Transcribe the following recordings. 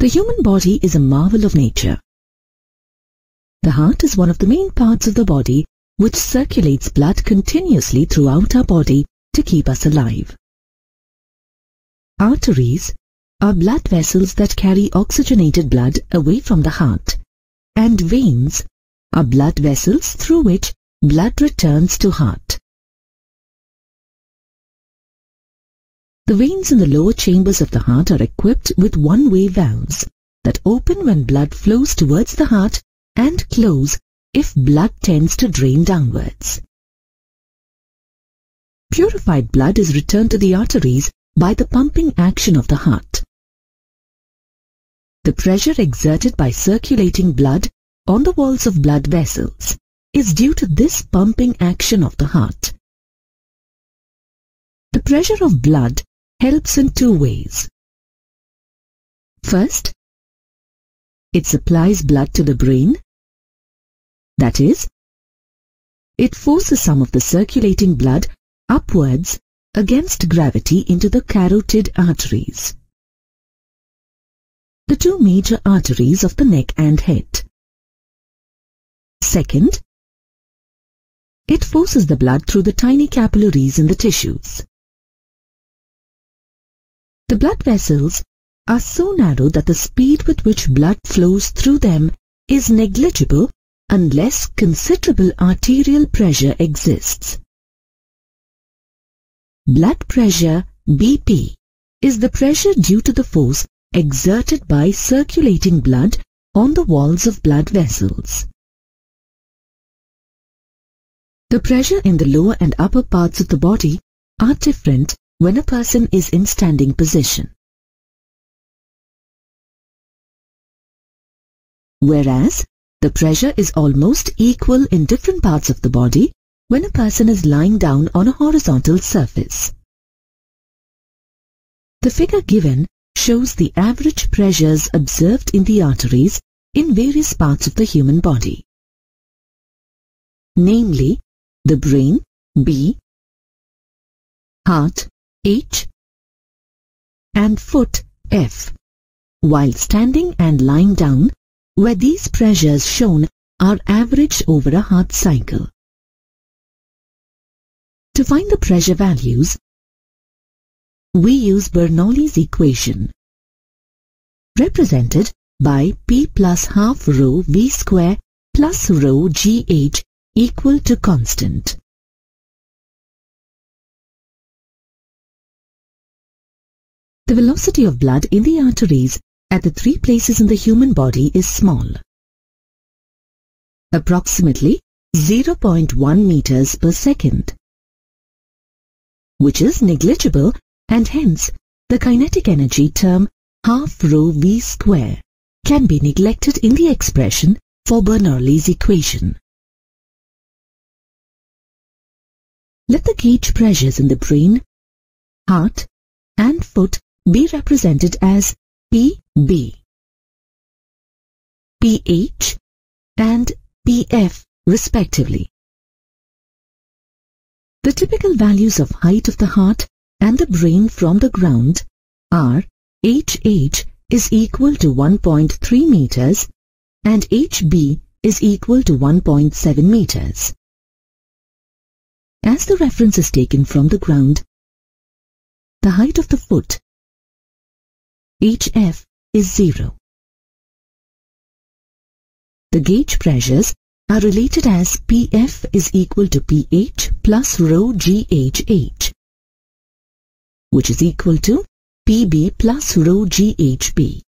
The human body is a marvel of nature. The heart is one of the main parts of the body which circulates blood continuously throughout our body to keep us alive. Arteries are blood vessels that carry oxygenated blood away from the heart, and veins are blood vessels through which blood returns to heart. The veins in the lower chambers of the heart are equipped with one-way valves that open when blood flows towards the heart and close if blood tends to drain downwards. Purified blood is returned to the arteries by the pumping action of the heart. The pressure exerted by circulating blood on the walls of blood vessels is due to this pumping action of the heart. The pressure of blood helps in two ways. First, it supplies blood to the brain. That is, it forces some of the circulating blood upwards against gravity into the carotid arteries, the two major arteries of the neck and head. Second, it forces the blood through the tiny capillaries in the tissues. The blood vessels are so narrow that the speed with which blood flows through them is negligible unless considerable arterial pressure exists. Blood pressure, BP, is the pressure due to the force exerted by circulating blood on the walls of blood vessels. The pressure in the lower and upper parts of the body are different when a person is in standing position. Whereas, the pressure is almost equal in different parts of the body when a person is lying down on a horizontal surface. The figure given shows the average pressures observed in the arteries in various parts of the human body, namely the brain, B, heart, H, and foot, F, while standing and lying down, where these pressures shown are averaged over a heart cycle. To find the pressure values, we use Bernoulli's equation, represented by P plus half rho V square plus rho GH equal to constant. The velocity of blood in the arteries at the three places in the human body is small, approximately 0.1 meters per second, which is negligible, and hence the kinetic energy term half rho V square can be neglected in the expression for Bernoulli's equation. Let the gauge pressures in the brain, heart, and foot be represented as PB, PH, and PF respectively. The typical values of height of the heart and the brain from the ground are HH is equal to 1.3 meters and HB is equal to 1.7 meters. As the reference is taken from the ground, the height of the foot, HF, is 0. The gauge pressures are related as PF is equal to PH plus rho GHH, which is equal to PB plus rho GHB,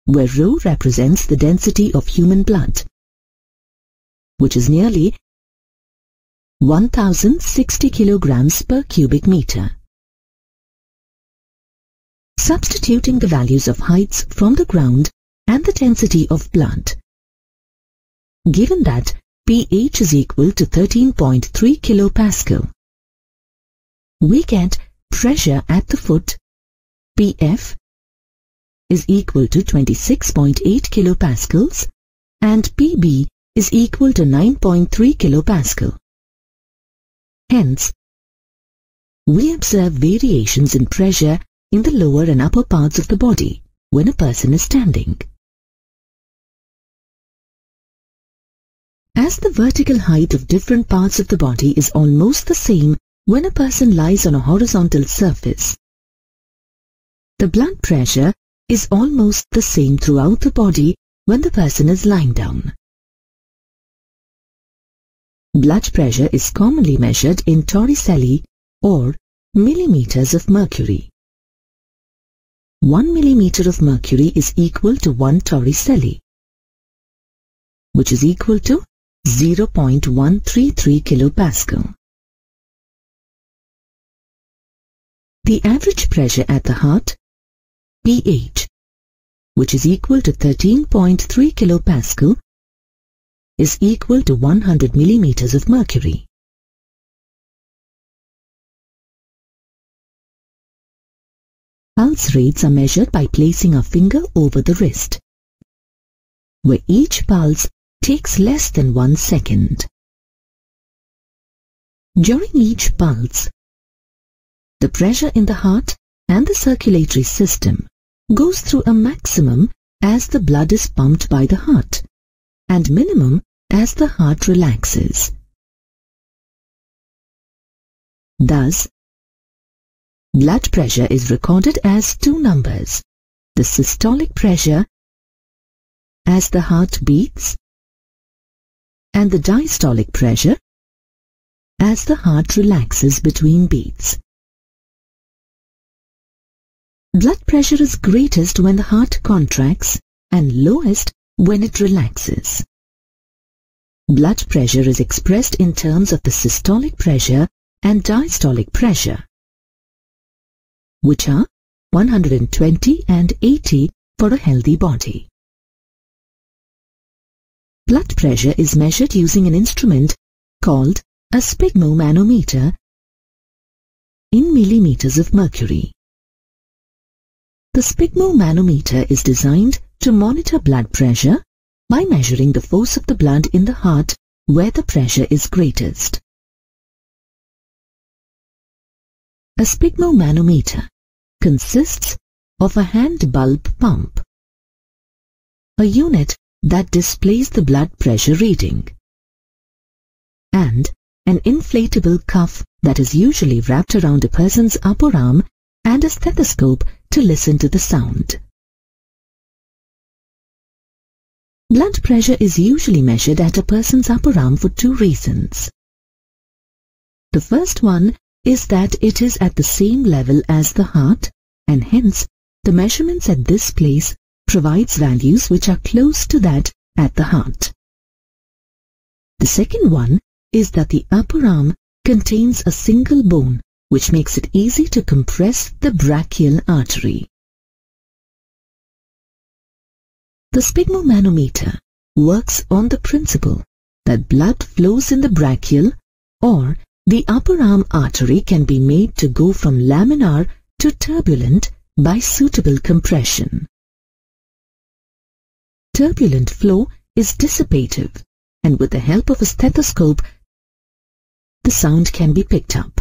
where rho represents the density of human blood, which is nearly 1060 kilograms per cubic meter. Substituting the values of heights from the ground and the density of blood, given that pH is equal to 13.3 kilopascal, we get pressure at the foot, PF, is equal to 26.8 kilopascals and PB is equal to 9.3 kilopascal. Hence, we observe variations in pressure in the lower and upper parts of the body, when a person is standing. As the vertical height of different parts of the body is almost the same when a person lies on a horizontal surface, the blood pressure is almost the same throughout the body when the person is lying down. Blood pressure is commonly measured in torricelli or millimeters of mercury. 1 millimeter of mercury is equal to 1 torricelli, which is equal to 0.133 kilopascal. The average pressure at the heart, pH, which is equal to 13.3 kilopascal, is equal to 100 millimeters of mercury. Pulse rates are measured by placing a finger over the wrist, where each pulse takes less than 1 second. During each pulse, the pressure in the heart and the circulatory system goes through a maximum as the blood is pumped by the heart and minimum as the heart relaxes. Thus, blood pressure is recorded as two numbers: the systolic pressure as the heart beats and the diastolic pressure as the heart relaxes between beats. Blood pressure is greatest when the heart contracts and lowest when it relaxes. Blood pressure is expressed in terms of the systolic pressure and diastolic pressure, which are 120 and 80 for a healthy body. Blood pressure is measured using an instrument called a sphygmomanometer in millimeters of mercury. The sphygmomanometer is designed to monitor blood pressure by measuring the force of the blood in the heart where the pressure is greatest. A sphygmomanometer consists of a hand bulb pump, a unit that displays the blood pressure reading, and an inflatable cuff that is usually wrapped around a person's upper arm, and a stethoscope to listen to the sound. Blood pressure is usually measured at a person's upper arm for two reasons. The first one is that it is at the same level as the heart, and hence the measurements at this place provides values which are close to that at the heart. The second one is that the upper arm contains a single bone, which makes it easy to compress the brachial artery. The sphygmomanometer works on the principle that blood flows in the brachial or the upper arm artery can be made to go from laminar to turbulent by suitable compression. Turbulent flow is dissipative, and with the help of a stethoscope, the sound can be picked up.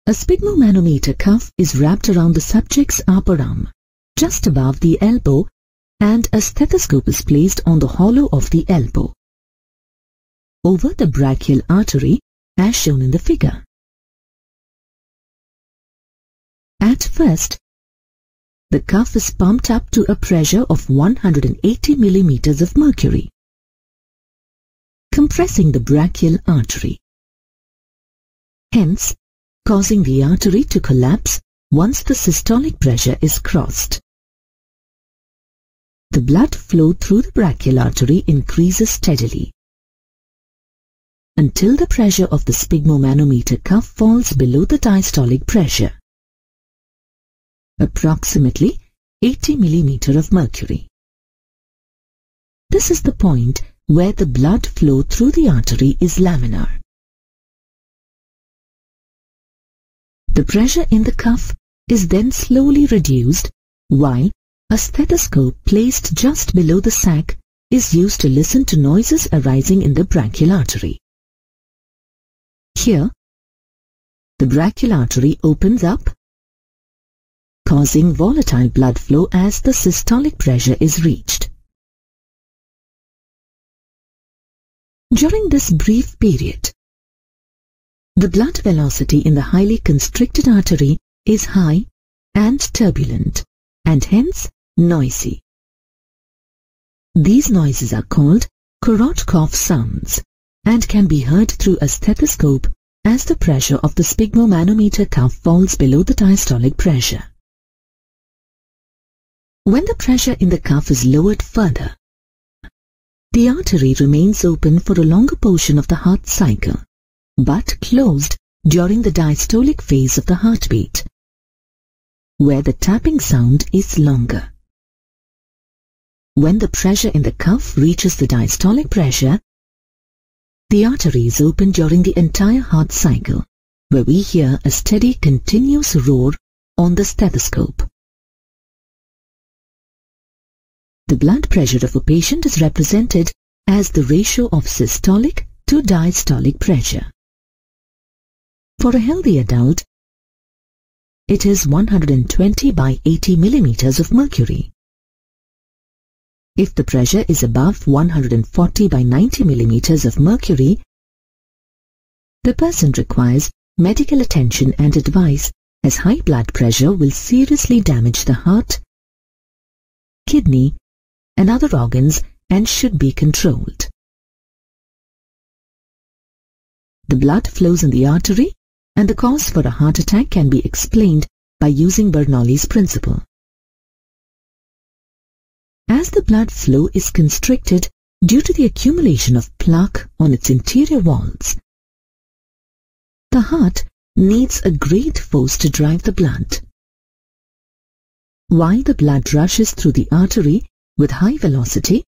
A sphygmomanometer cuff is wrapped around the subject's upper arm, just above the elbow, and a stethoscope is placed on the hollow of the elbow, over the brachial artery, as shown in the figure. At first, the cuff is pumped up to a pressure of 180 millimeters of mercury, compressing the brachial artery, hence causing the artery to collapse once the systolic pressure is crossed. The blood flow through the brachial artery increases steadily until the pressure of the sphygmomanometer cuff falls below the diastolic pressure, approximately 80 millimeters of mercury. This is the point where the blood flow through the artery is laminar. The pressure in the cuff is then slowly reduced, while a stethoscope placed just below the sac is used to listen to noises arising in the brachial artery. Here, the brachial artery opens up, causing volatile blood flow as the systolic pressure is reached. During this brief period, the blood velocity in the highly constricted artery is high and turbulent, and hence noisy. These noises are called Korotkoff sounds and can be heard through a stethoscope as the pressure of the sphygmomanometer cuff falls below the diastolic pressure. When the pressure in the cuff is lowered further, the artery remains open for a longer portion of the heart cycle, but closed during the diastolic phase of the heartbeat, where the tapping sound is longer. When the pressure in the cuff reaches the diastolic pressure, the artery is open during the entire heart cycle, where we hear a steady continuous roar on the stethoscope. The blood pressure of a patient is represented as the ratio of systolic to diastolic pressure. For a healthy adult, it is 120 by 80 millimeters of mercury. If the pressure is above 140 by 90 millimeters of mercury, the person requires medical attention and advice, as high blood pressure will seriously damage the heart, kidney, and other organs and should be controlled. The blood flows in the artery, and the cause for a heart attack can be explained by using Bernoulli's principle. As the blood flow is constricted due to the accumulation of plaque on its interior walls, the heart needs a great force to drive the blood. While the blood rushes through the artery with high velocity,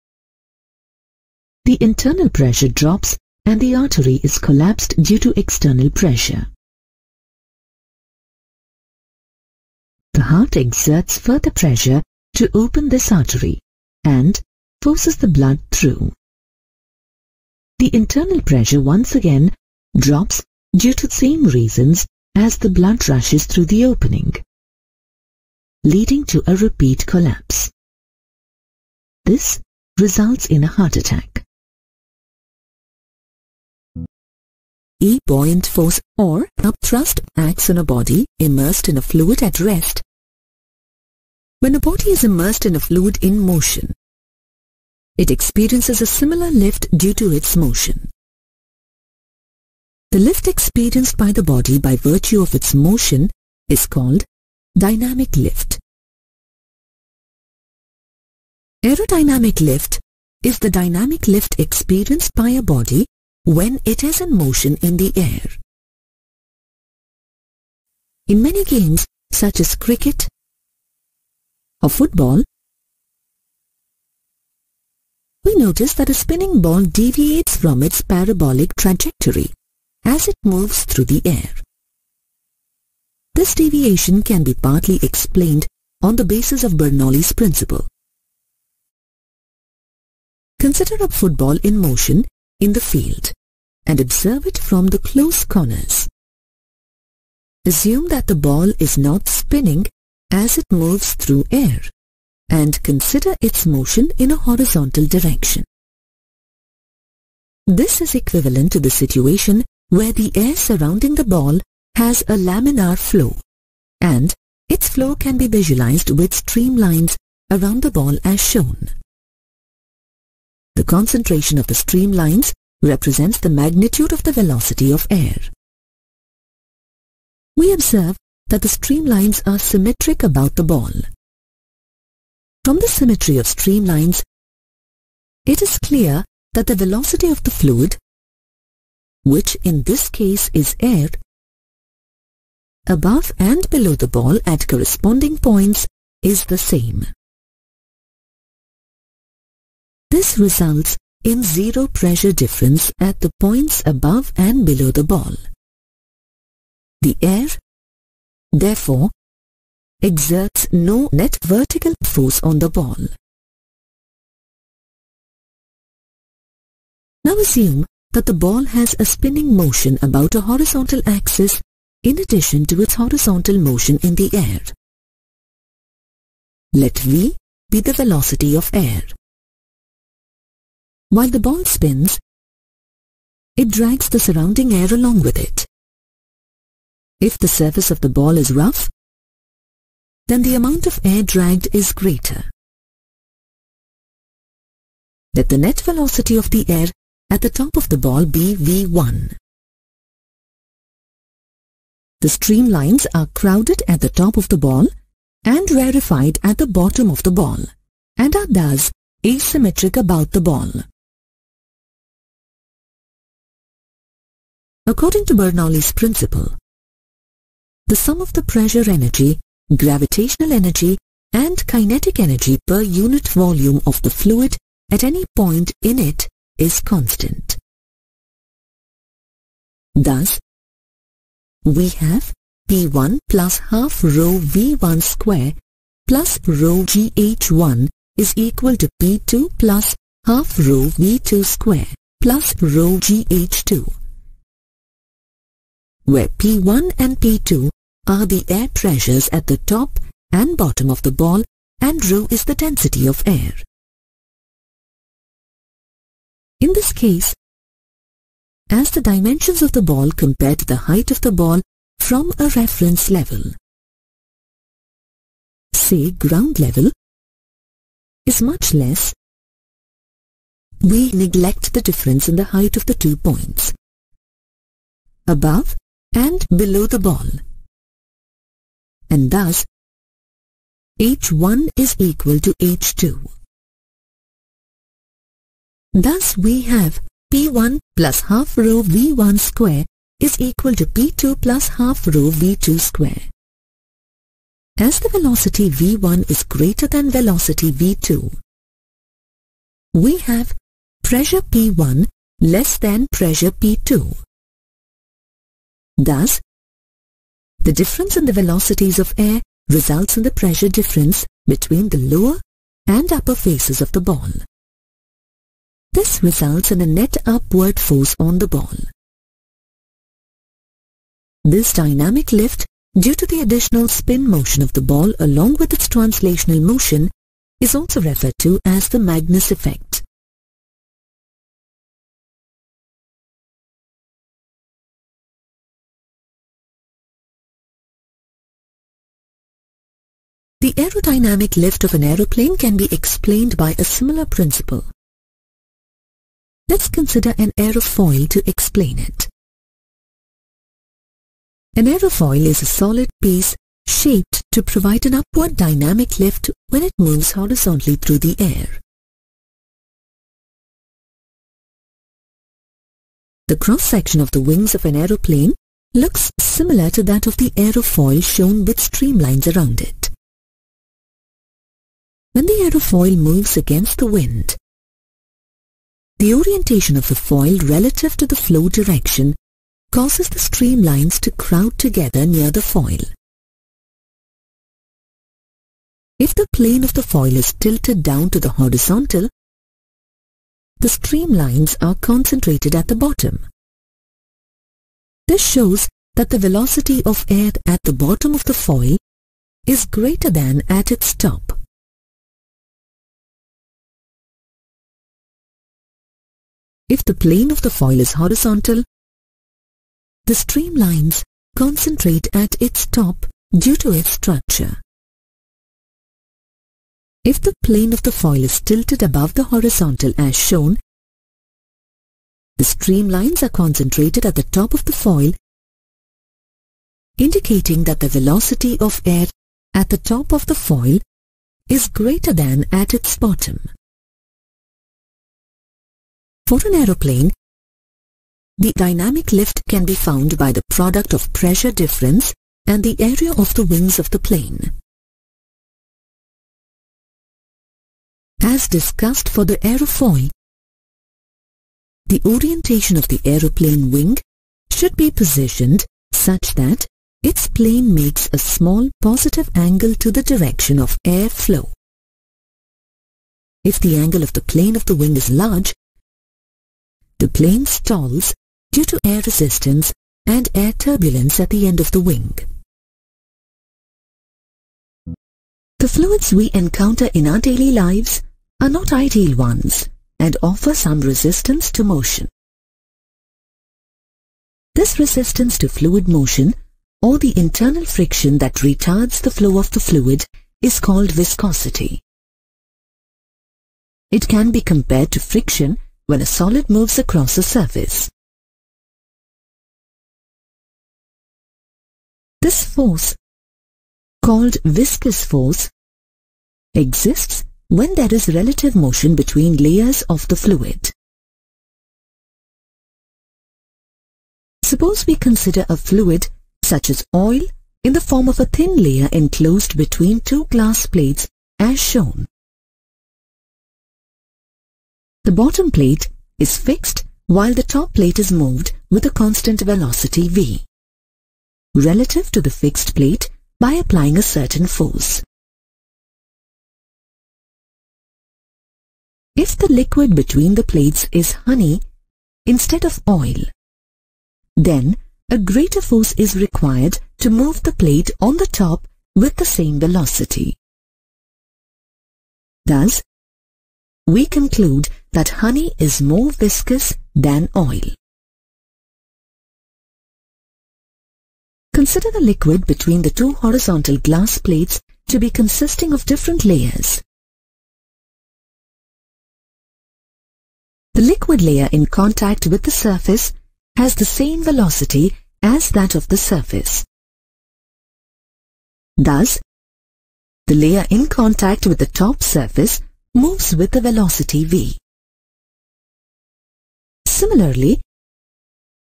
the internal pressure drops and the artery is collapsed due to external pressure. The heart exerts further pressure to open this artery and forces the blood through. The internal pressure once again drops due to the same reasons as the blood rushes through the opening, leading to a repeat collapse. This results in a heart attack. A buoyant force or upthrust acts on a body immersed in a fluid at rest. When a body is immersed in a fluid in motion, it experiences a similar lift due to its motion. The lift experienced by the body by virtue of its motion is called dynamic lift. Aerodynamic lift is the dynamic lift experienced by a body when it is in motion in the air. In many games such as cricket or football, we notice that a spinning ball deviates from its parabolic trajectory as it moves through the air. This deviation can be partly explained on the basis of Bernoulli's principle. Consider a football in motion in the field and observe it from the close corners. Assume that the ball is not spinning as it moves through air, and consider its motion in a horizontal direction. This is equivalent to the situation where the air surrounding the ball has a laminar flow, and its flow can be visualized with streamlines around the ball as shown. The concentration of the streamlines represents the magnitude of the velocity of air. We observe that the streamlines are symmetric about the ball. From the symmetry of streamlines, it is clear that the velocity of the fluid, which in this case is air, above and below the ball at corresponding points is the same. This results in zero pressure difference at the points above and below the ball. The air, therefore, exerts no net vertical force on the ball. Now assume that the ball has a spinning motion about a horizontal axis in addition to its horizontal motion in the air. Let v be the velocity of air. While the ball spins, it drags the surrounding air along with it. If the surface of the ball is rough, then the amount of air dragged is greater. Let the net velocity of the air at the top of the ball be v1. The streamlines are crowded at the top of the ball and rarefied at the bottom of the ball, and are thus asymmetric about the ball. According to Bernoulli's principle, the sum of the pressure energy, gravitational energy, and kinetic energy per unit volume of the fluid at any point in it is constant. Thus, we have P1 plus half rho V1 square plus rho GH1 is equal to P2 plus half rho V2 square plus rho GH2, where P1 and P2 are the air pressures at the top and bottom of the ball and rho is the density of air. In this case, as the dimensions of the ball compare to the height of the ball from a reference level, say ground level, is much less, we neglect the difference in the height of the 2 points above and below the ball, and thus H1 is equal to H2. Thus we have P1 plus half rho V1 square is equal to P2 plus half rho V2 square. As the velocity V1 is greater than velocity V2, we have pressure P1 less than pressure P2. Thus, the difference in the velocities of air results in the pressure difference between the lower and upper faces of the ball. This results in a net upward force on the ball. This dynamic lift, due to the additional spin motion of the ball along with its translational motion, is also referred to as the Magnus effect. The aerodynamic lift of an aeroplane can be explained by a similar principle. Let's consider an aerofoil to explain it. An aerofoil is a solid piece shaped to provide an upward dynamic lift when it moves horizontally through the air. The cross-section of the wings of an aeroplane looks similar to that of the aerofoil shown with streamlines around it. When the aerofoil moves against the wind, the orientation of the foil relative to the flow direction causes the streamlines to crowd together near the foil. If the plane of the foil is tilted down to the horizontal, the streamlines are concentrated at the bottom. This shows that the velocity of air at the bottom of the foil is greater than at its top. If the plane of the foil is horizontal, the streamlines concentrate at its top due to its structure. If the plane of the foil is tilted above the horizontal as shown, the streamlines are concentrated at the top of the foil, indicating that the velocity of air at the top of the foil is greater than at its bottom. For an aeroplane, the dynamic lift can be found by the product of pressure difference and the area of the wings of the plane. As discussed for the aerofoil, the orientation of the aeroplane wing should be positioned such that its plane makes a small positive angle to the direction of air flow. If the angle of the plane of the wing is large, the plane stalls due to air resistance and air turbulence at the end of the wing. The fluids we encounter in our daily lives are not ideal ones and offer some resistance to motion. This resistance to fluid motion, or the internal friction that retards the flow of the fluid, is called viscosity. It can be compared to friction when a solid moves across a surface. This force, called viscous force, exists when there is relative motion between layers of the fluid. Suppose we consider a fluid such as oil in the form of a thin layer enclosed between two glass plates as shown. The bottom plate is fixed while the top plate is moved with a constant velocity v, relative to the fixed plate by applying a certain force. If the liquid between the plates is honey instead of oil, then a greater force is required to move the plate on the top with the same velocity. Thus, we conclude that honey is more viscous than oil. Consider the liquid between the two horizontal glass plates to be consisting of different layers. The liquid layer in contact with the surface has the same velocity as that of the surface. Thus, the layer in contact with the top surface moves with the velocity v. Similarly,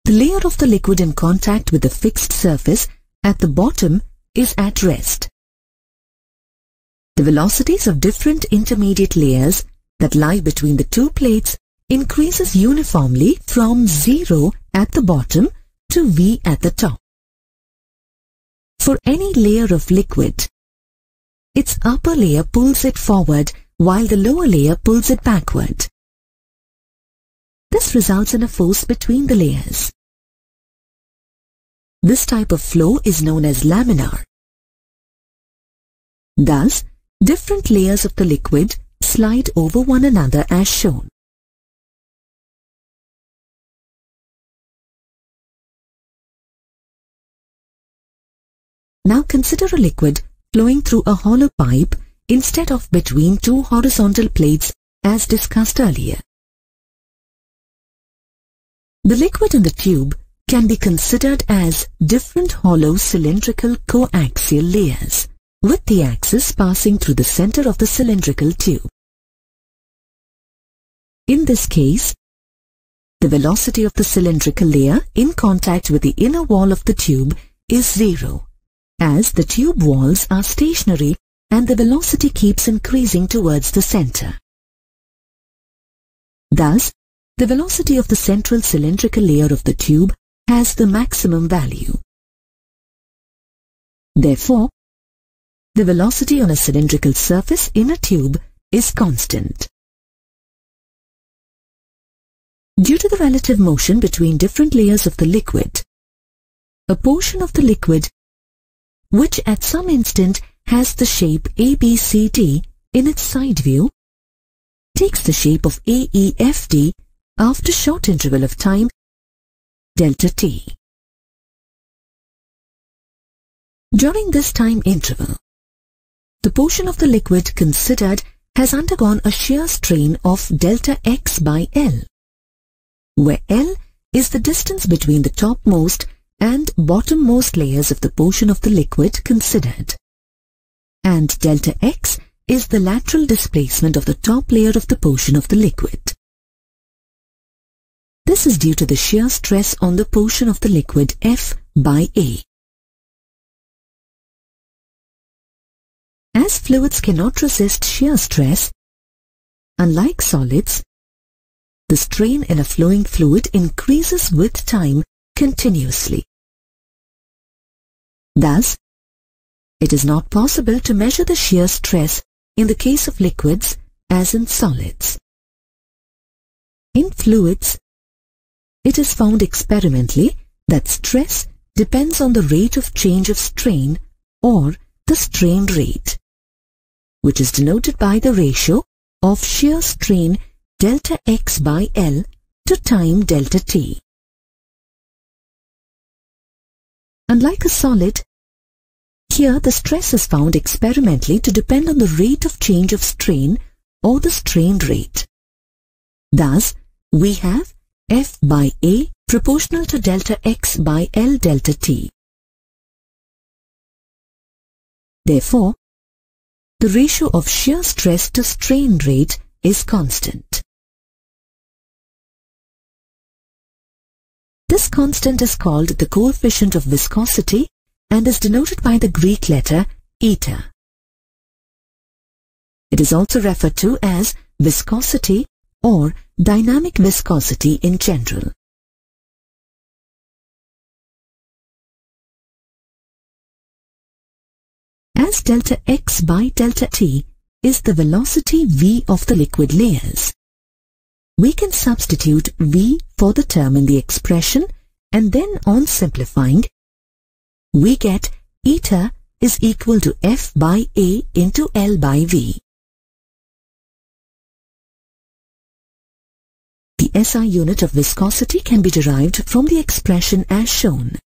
the layer of the liquid in contact with the fixed surface at the bottom is at rest. The velocities of different intermediate layers that lie between the two plates increases uniformly from 0 at the bottom to v at the top. For any layer of liquid, its upper layer pulls it forward while the lower layer pulls it backward. This results in a force between the layers. This type of flow is known as laminar. Thus, different layers of the liquid slide over one another as shown. Now consider a liquid flowing through a hollow pipe instead of between two horizontal plates as discussed earlier. The liquid in the tube can be considered as different hollow cylindrical coaxial layers, with the axis passing through the center of the cylindrical tube. In this case, the velocity of the cylindrical layer in contact with the inner wall of the tube is 0. As the tube walls are stationary and the velocity keeps increasing towards the center. Thus, the velocity of the central cylindrical layer of the tube has the maximum value. Therefore, the velocity on a cylindrical surface in a tube is constant. Due to the relative motion between different layers of the liquid, a portion of the liquid which at some instant has the shape ABCD in its side view, takes the shape of AEFD after short interval of time delta t. During this time interval, the portion of the liquid considered has undergone a shear strain of delta x by L, where L is the distance between the topmost and bottommost layers of the portion of the liquid considered, and delta x is the lateral displacement of the top layer of the portion of the liquid. This is due to the shear stress on the portion of the liquid F by A. As fluids cannot resist shear stress, unlike solids, the strain in a flowing fluid increases with time continuously. Thus, it is not possible to measure the shear stress in the case of liquids as in solids. In fluids, it is found experimentally that stress depends on the rate of change of strain or the strain rate, which is denoted by the ratio of shear strain delta x by L to time delta t. Unlike a solid, here the stress is found experimentally to depend on the rate of change of strain or the strain rate. Thus, we have F by A proportional to delta x by L delta t. Therefore, the ratio of shear stress to strain rate is constant. This constant is called the coefficient of viscosity and is denoted by the Greek letter eta. It is also referred to as viscosity or dynamic viscosity in general. As delta x by delta t is the velocity v of the liquid layers, we can substitute v for the term in the expression, and then on simplifying, we get eta is equal to F by A into L by V. The SI unit of viscosity can be derived from the expression as shown.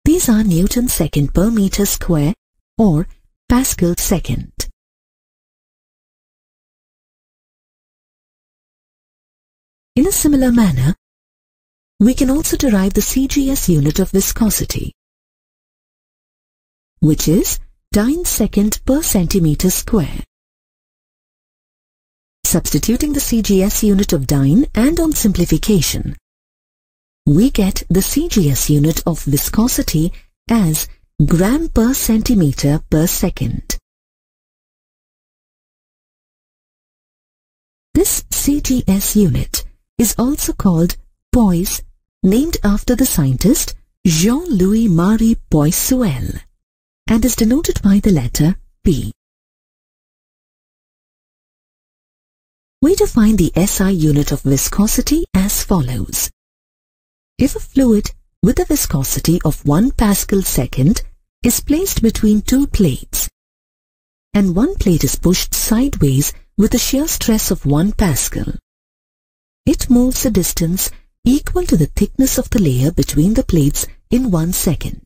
These are Newton second per meter square or Pascal second. In a similar manner, we can also derive the CGS unit of viscosity, which is dyne second per centimeter square. Substituting the CGS unit of dyne and on simplification, we get the CGS unit of viscosity as gram per centimeter per second. This CGS unit is also called poise, named after the scientist Jean-Louis Marie Poiseuille, and is denoted by the letter P. We define the SI unit of viscosity as follows. If a fluid with a viscosity of 1 Pascal second is placed between two plates, and one plate is pushed sideways with a shear stress of 1 Pascal, it moves a distance equal to the thickness of the layer between the plates in 1 second.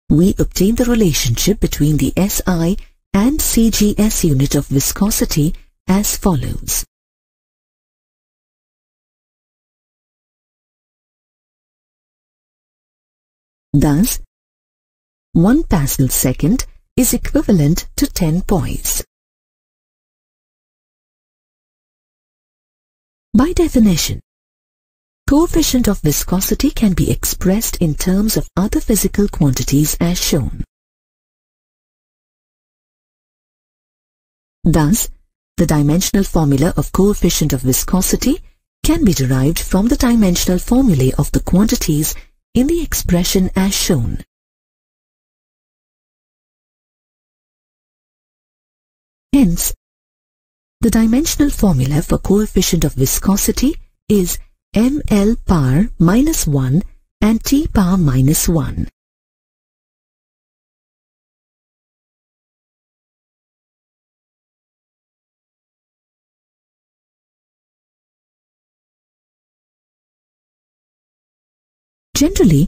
We obtain the relationship between the SI and CGS unit of viscosity as follows. Thus, 1 Pascal second is equivalent to 10 poise. By definition, coefficient of viscosity can be expressed in terms of other physical quantities as shown. Thus, the dimensional formula of coefficient of viscosity can be derived from the dimensional formulae of the quantities in the expression as shown. Hence, the dimensional formula for coefficient of viscosity is ml power minus 1 and t power minus 1. Generally,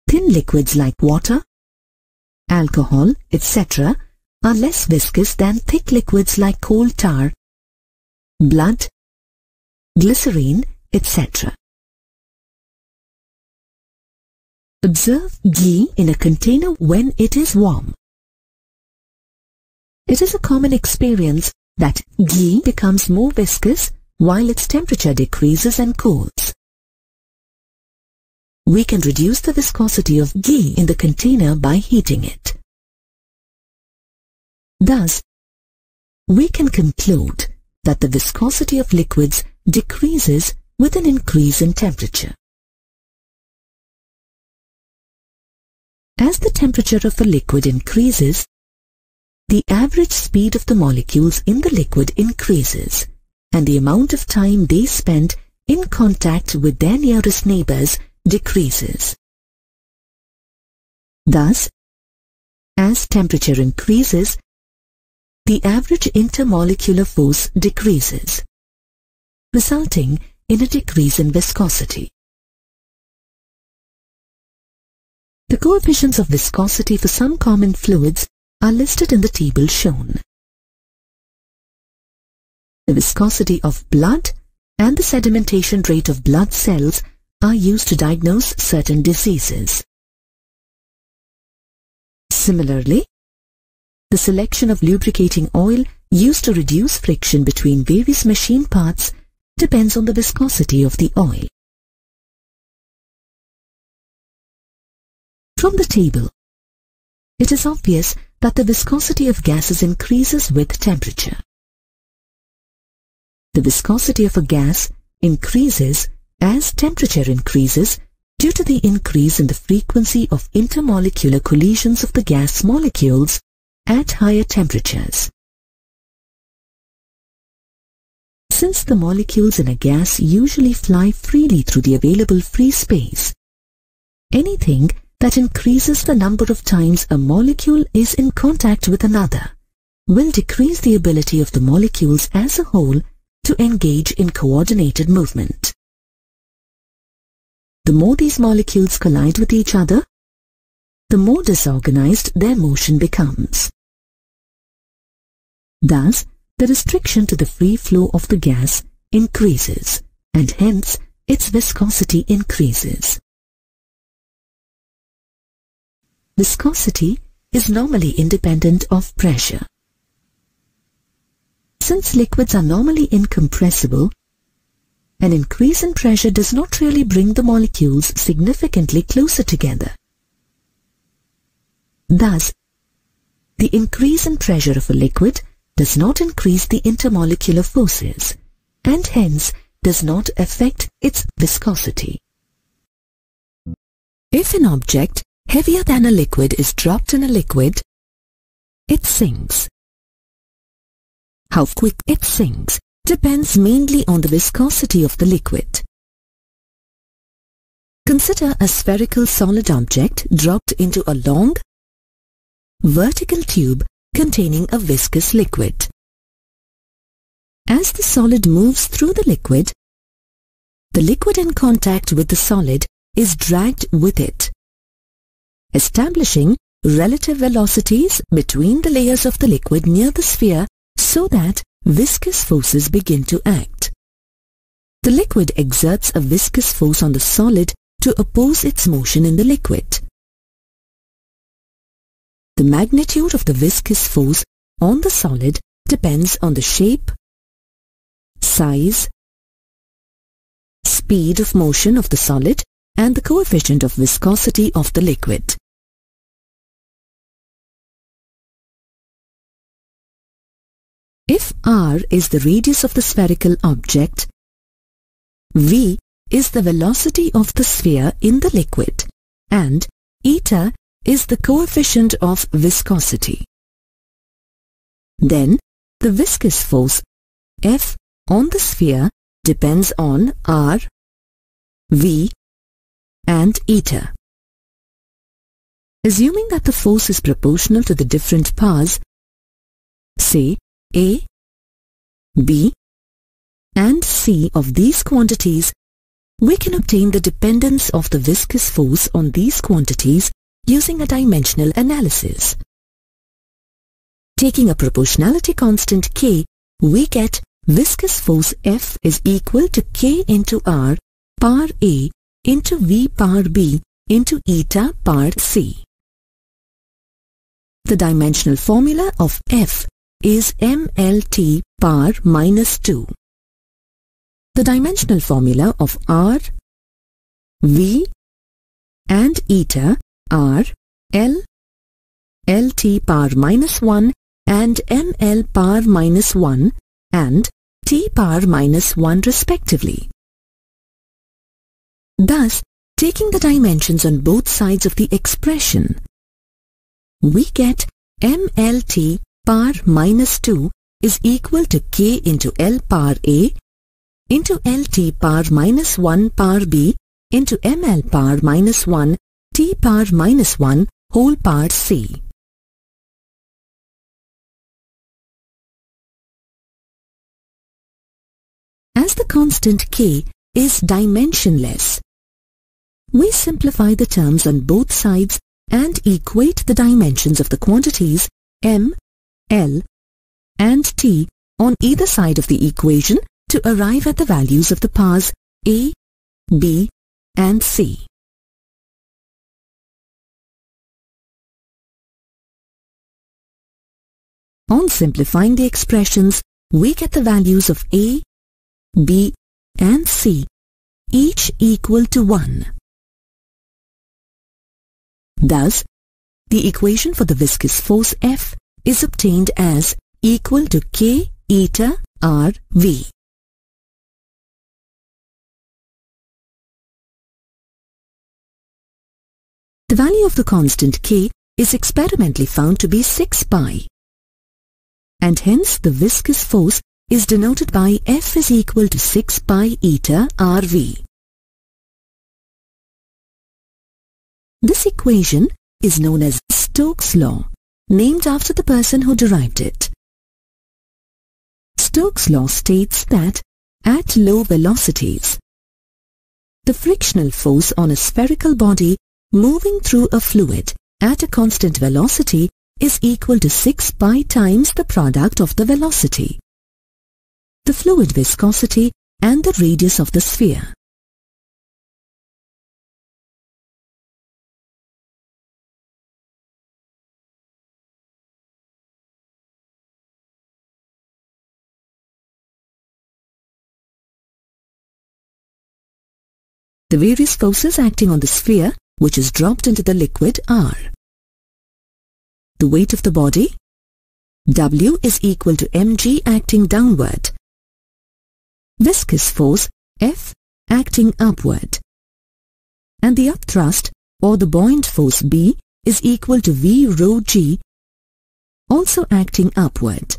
thin liquids like water, alcohol, etc. are less viscous than thick liquids like coal tar, blood, glycerine, etc. Observe ghee in a container when it is warm. It is a common experience that ghee becomes more viscous while its temperature decreases and cools. We can reduce the viscosity of ghee in the container by heating it. Thus, we can conclude that the viscosity of liquids decreases with an increase in temperature. As the temperature of a liquid increases, the average speed of the molecules in the liquid increases, and the amount of time they spend in contact with their nearest neighbors decreases. Thus, as temperature increases, the average intermolecular force decreases, resulting in a decrease in viscosity. The coefficients of viscosity for some common fluids are listed in the table shown. The viscosity of blood and the sedimentation rate of blood cells are used to diagnose certain diseases. Similarly, the selection of lubricating oil used to reduce friction between various machine parts depends on the viscosity of the oil. From the table, it is obvious that the viscosity of gases increases with temperature. The viscosity of a gas increases as temperature increases due to the increase in the frequency of intermolecular collisions of the gas molecules at higher temperatures. Since the molecules in a gas usually fly freely through the available free space, anything that increases the number of times a molecule is in contact with another will decrease the ability of the molecules as a whole to engage in coordinated movement. The more these molecules collide with each other, the more disorganized their motion becomes. Thus, the restriction to the free flow of the gas increases, and hence its viscosity increases. Viscosity is normally independent of pressure. Since liquids are normally incompressible, an increase in pressure does not really bring the molecules significantly closer together. Thus, the increase in pressure of a liquid does not increase the intermolecular forces, and hence does not affect its viscosity. If an object heavier than a liquid is dropped in a liquid, it sinks. How quick it sinks depends mainly on the viscosity of the liquid. Consider a spherical solid object dropped into a long, vertical tube containing a viscous liquid. As the solid moves through the liquid in contact with the solid is dragged with it, establishing relative velocities between the layers of the liquid near the sphere so that viscous forces begin to act. The liquid exerts a viscous force on the solid to oppose its motion in the liquid. The magnitude of the viscous force on the solid depends on the shape, size, speed of motion of the solid, and the coefficient of viscosity of the liquid. If r is the radius of the spherical object, v is the velocity of the sphere in the liquid, and eta is the coefficient of viscosity, then the viscous force F on the sphere depends on r, v, and eta. Assuming that the force is proportional to the different powers, say A, B, and C of these quantities, we can obtain the dependence of the viscous force on these quantities using a dimensional analysis. Taking a proportionality constant K, we get viscous force F is equal to K into R power A into V power B into eta power C. The dimensional formula of F is mLT power minus 2. The dimensional formula of R, V, and eta are L, LT power minus 1 and mL power minus 1 and T power minus 1 respectively. Thus, taking the dimensions on both sides of the expression, we get mLT power minus 2 is equal to K into L power A into LT power minus 1 power B into ML power minus 1 T power minus 1 whole power C. As the constant K is dimensionless, we simplify the terms on both sides and equate the dimensions of the quantities M, L and T on either side of the equation to arrive at the values of the powers A, B and C. On simplifying the expressions, we get the values of A, B and C, each equal to 1. Thus, the equation for the viscous force F is obtained as equal to K eta R V. The value of the constant K is experimentally found to be 6 pi, and hence the viscous force is denoted by F is equal to 6 pi eta RV. This equation is known as Stokes' law, named after the person who derived it. Stokes' law states that at low velocities, the frictional force on a spherical body moving through a fluid at a constant velocity is equal to 6 pi times the product of the velocity, the fluid viscosity and the radius of the sphere. The various forces acting on the sphere which is dropped into the liquid are: the weight of the body, W is equal to mg acting downward, viscous force, F, acting upward, and the upthrust or the buoyant force B is equal to V rho g, also acting upward.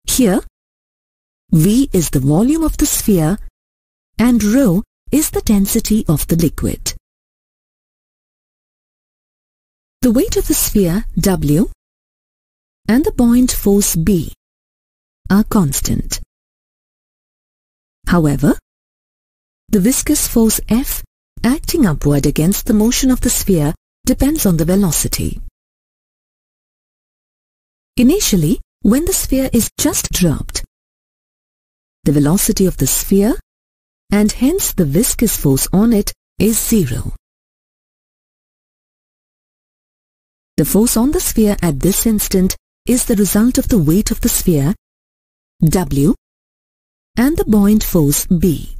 Here, V is the volume of the sphere and rho is the density of the liquid. The weight of the sphere W and the buoyant force B are constant. However, the viscous force F acting upward against the motion of the sphere depends on the velocity. Initially, when the sphere is just dropped, the velocity of the sphere and hence the viscous force on it is 0. The force on the sphere at this instant is the result of the weight of the sphere, W, and the buoyant force B.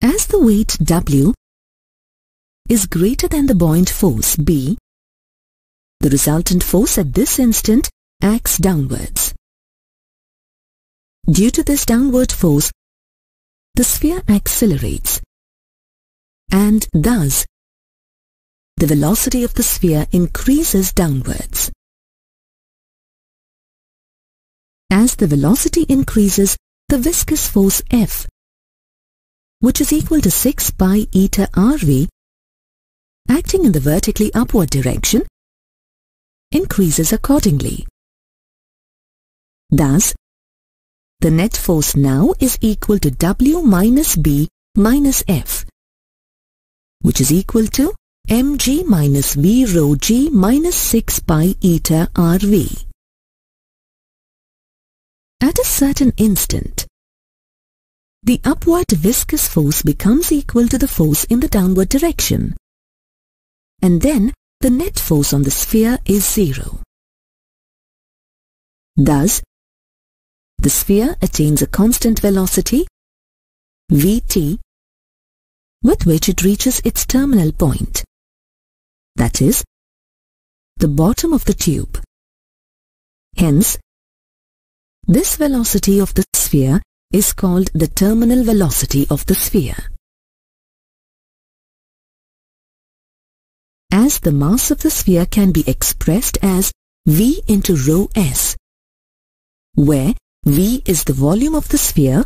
As the weight W is greater than the buoyant force B, the resultant force at this instant acts downwards. Due to this downward force, the sphere accelerates, and thus the velocity of the sphere increases downwards. As the velocity increases, the viscous force F, which is equal to 6 pi eta RV, acting in the vertically upward direction, increases accordingly. Thus, the net force now is equal to W minus B minus F, which is equal to mg minus V rho g minus 6 pi eta RV. At a certain instant, the upward viscous force becomes equal to the force in the downward direction, and then the net force on the sphere is 0. Thus, the sphere attains a constant velocity, Vt, with which it reaches its terminal point, that is, the bottom of the tube. Hence, this velocity of the sphere is called the terminal velocity of the sphere. As the mass of the sphere can be expressed as V into rho S, where V is the volume of the sphere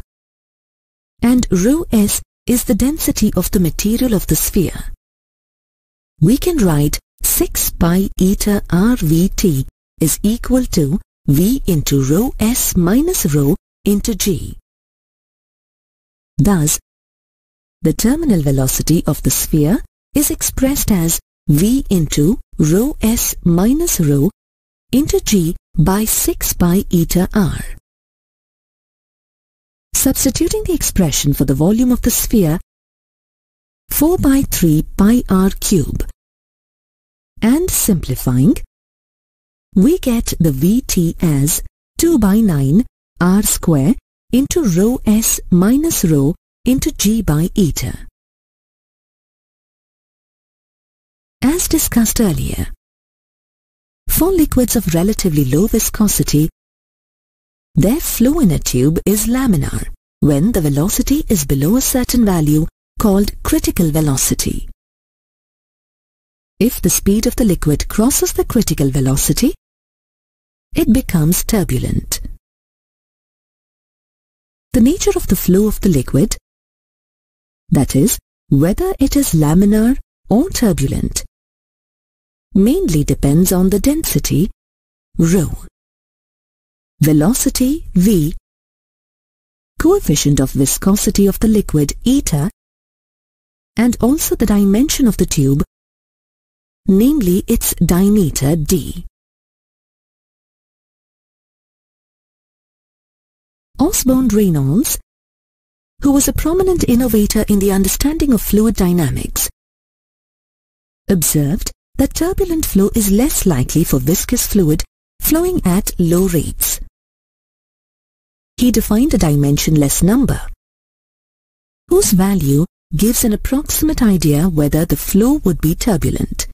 and rho S is the density of the material of the sphere. We can write 6 pi eta RVT is equal to V into rho S minus rho into G. Thus, the terminal velocity of the sphere is expressed as V into rho S minus rho into G by 6 pi eta R. Substituting the expression for the volume of the sphere 4 by 3 pi R cube and simplifying, we get the Vt as 2 by 9 R square into rho S minus rho into G by eta. As discussed earlier, for liquids of relatively low viscosity, their flow in a tube is laminar when the velocity is below a certain value called critical velocity. If the speed of the liquid crosses the critical velocity, it becomes turbulent. The nature of the flow of the liquid, that is, whether it is laminar or turbulent, mainly depends on the density, rho, velocity, v, coefficient of viscosity of the liquid, eta, and also the dimension of the tube, namely its diameter, d. Osborne-Reynolds, who was a prominent innovator in the understanding of fluid dynamics, observed that turbulent flow is less likely for viscous fluid flowing at low rates. He defined a dimensionless number, whose value gives an approximate idea whether the flow would be turbulent.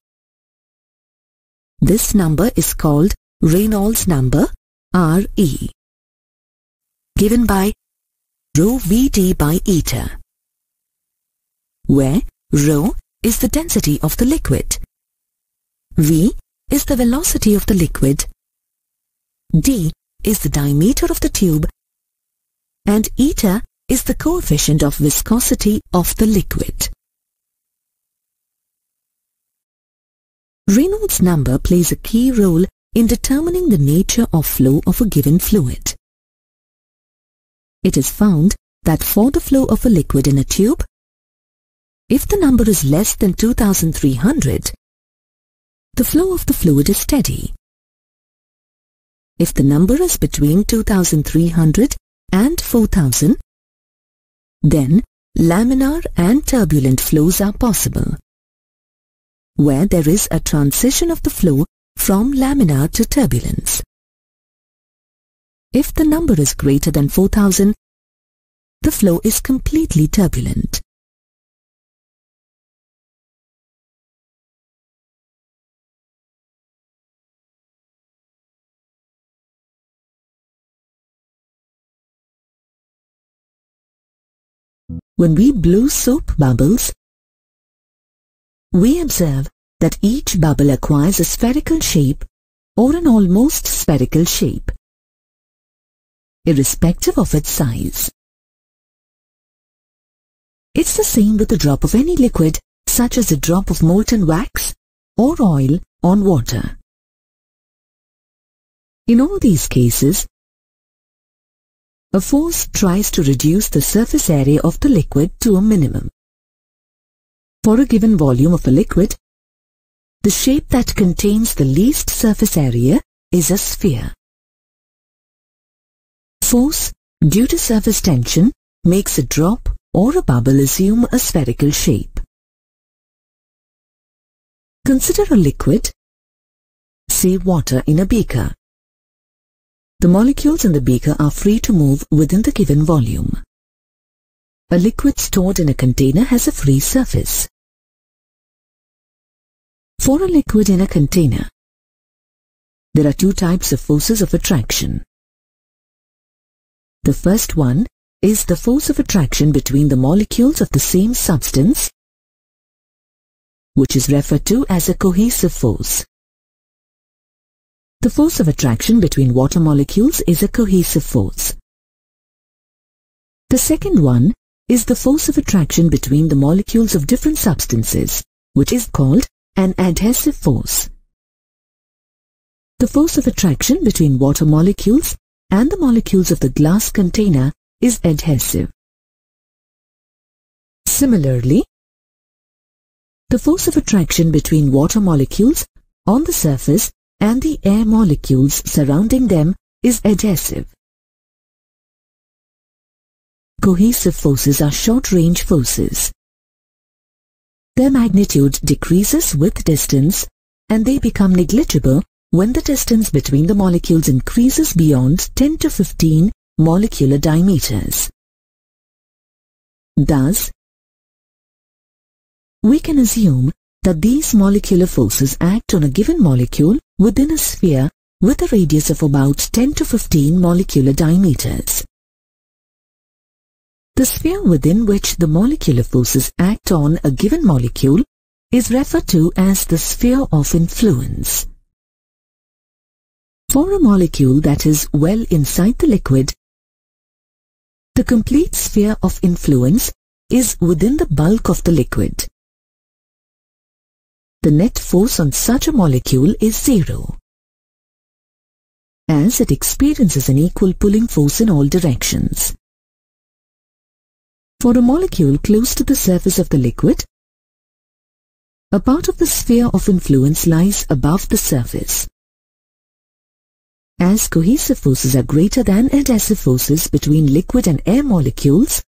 This number is called Reynolds number, Re, given by rho Vd by eta, where rho is the density of the liquid, v is the velocity of the liquid, d is the diameter of the tube, and eta is the coefficient of viscosity of the liquid. Reynolds number plays a key role in determining the nature of flow of a given fluid. It is found that for the flow of a liquid in a tube, if the number is less than 2300, the flow of the fluid is steady. If the number is between 2300 and 4000, then laminar and turbulent flows are possible, where there is a transition of the flow from laminar to turbulence. If the number is greater than 4000, the flow is completely turbulent. When we blow soap bubbles, we observe that each bubble acquires a spherical shape or an almost spherical shape, irrespective of its size. It's the same with the drop of any liquid, such as a drop of molten wax or oil on water. In all these cases, a force tries to reduce the surface area of the liquid to a minimum. For a given volume of a liquid, the shape that contains the least surface area is a sphere. Force due to surface tension makes a drop or a bubble assume a spherical shape. Consider a liquid, say water in a beaker. The molecules in the beaker are free to move within the given volume. A liquid stored in a container has a free surface. For a liquid in a container, there are two types of forces of attraction. The first one is the force of attraction between the molecules of the same substance, which is referred to as a cohesive force. The force of attraction between water molecules is a cohesive force. The second one is the force of attraction between the molecules of different substances, which is called an adhesive force. The force of attraction between water molecules and the molecules of the glass container is adhesive. Similarly, the force of attraction between water molecules on the surface and the air molecules surrounding them is adhesive. Cohesive forces are short-range forces. Their magnitude decreases with distance, and they become negligible when the distance between the molecules increases beyond 10 to 15 molecular diameters. Thus, we can assume that these molecular forces act on a given molecule within a sphere with a radius of about 10 to 15 molecular diameters. The sphere within which the molecular forces act on a given molecule is referred to as the sphere of influence. For a molecule that is well inside the liquid, the complete sphere of influence is within the bulk of the liquid. The net force on such a molecule is zero, as it experiences an equal pulling force in all directions. For a molecule close to the surface of the liquid, a part of the sphere of influence lies above the surface. As cohesive forces are greater than adhesive forces between liquid and air molecules,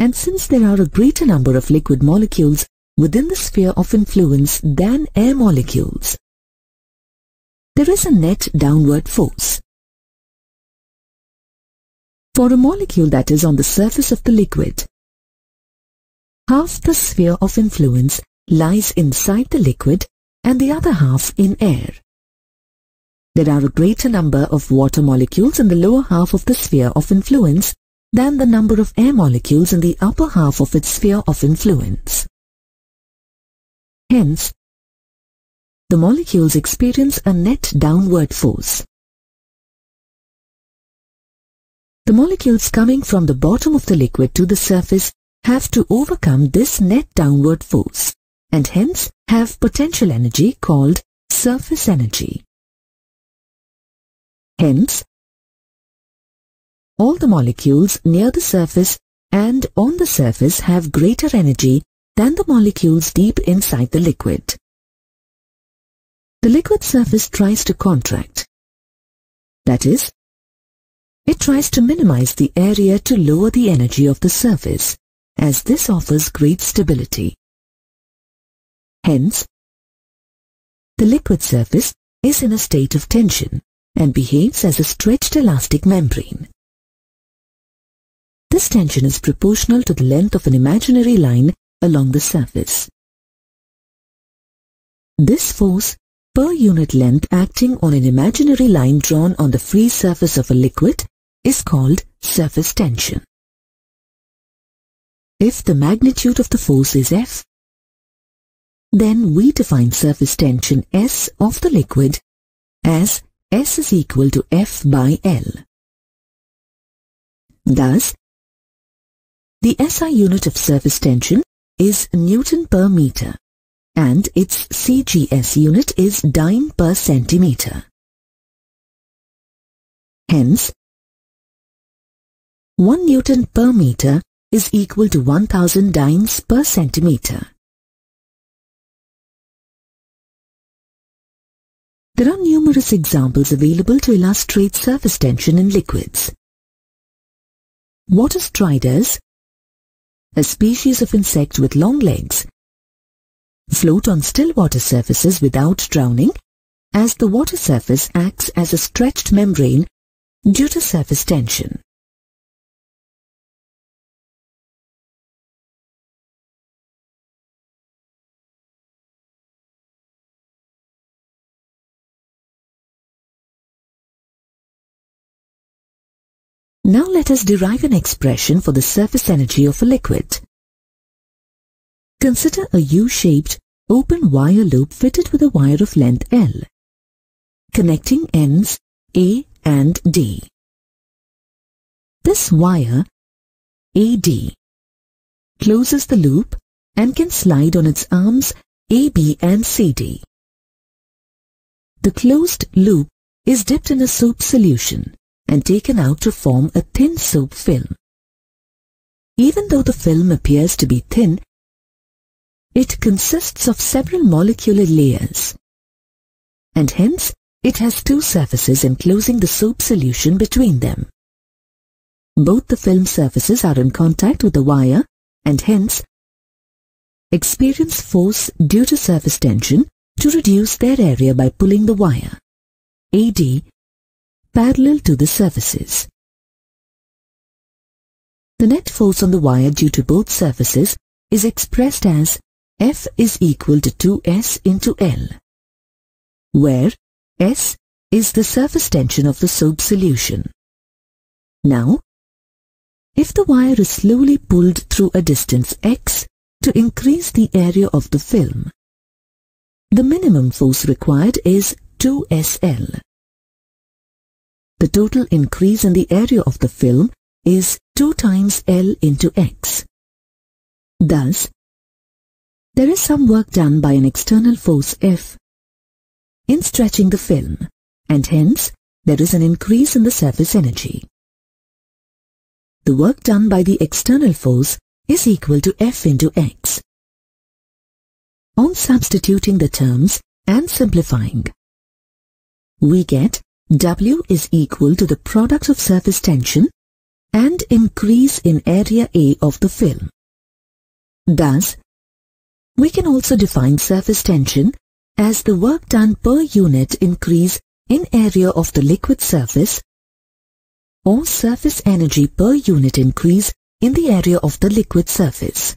and since there are a greater number of liquid molecules within the sphere of influence than air molecules, there is a net downward force. For a molecule that is on the surface of the liquid, half the sphere of influence lies inside the liquid and the other half in air. There are a greater number of water molecules in the lower half of the sphere of influence than the number of air molecules in the upper half of its sphere of influence. Hence, the molecules experience a net downward force. The molecules coming from the bottom of the liquid to the surface have to overcome this net downward force, and hence have potential energy called surface energy. Hence, all the molecules near the surface and on the surface have greater energy than the molecules deep inside the liquid. The liquid surface tries to contract. That is, it tries to minimize the area to lower the energy of the surface, as this offers great stability. Hence, the liquid surface is in a state of tension and behaves as a stretched elastic membrane. This tension is proportional to the length of an imaginary line along the surface. This force per unit length acting on an imaginary line drawn on the free surface of a liquid is called surface tension. If the magnitude of the force is F, then we define surface tension S of the liquid as S is equal to F by L. Thus, the SI unit of surface tension is Newton per meter, and its CGS unit is dyne per centimeter. Hence, 1 Newton per meter is equal to 1000 dynes per centimeter. There are numerous examples available to illustrate surface tension in liquids. Water striders, a species of insect with long legs, float on still water surfaces without drowning, as the water surface acts as a stretched membrane due to surface tension. Now let us derive an expression for the surface energy of a liquid. Consider a U-shaped open wire loop fitted with a wire of length L. connecting ends A and D. This wire, AD, closes the loop and can slide on its arms AB and CD. The closed loop is dipped in a soap solution and taken out to form a thin soap film. Even though the film appears to be thin, it consists of several molecular layers, and hence it has two surfaces enclosing the soap solution between them. Both the film surfaces are in contact with the wire and hence experience force due to surface tension to reduce their area by pulling the wire, AD, parallel to the surfaces. The net force on the wire due to both surfaces is expressed as F is equal to 2S into L, where S is the surface tension of the soap solution. Now, if the wire is slowly pulled through a distance x to increase the area of the film, the minimum force required is 2SL. The total increase in the area of the film is 2 times L into x. Thus, there is some work done by an external force F in stretching the film, and hence there is an increase in the surface energy. The work done by the external force is equal to F into x. On substituting the terms and simplifying, we get W is equal to the product of surface tension and increase in area A of the film. Thus, we can also define surface tension as the work done per unit increase in area of the liquid surface, or surface energy per unit increase in the area of the liquid surface.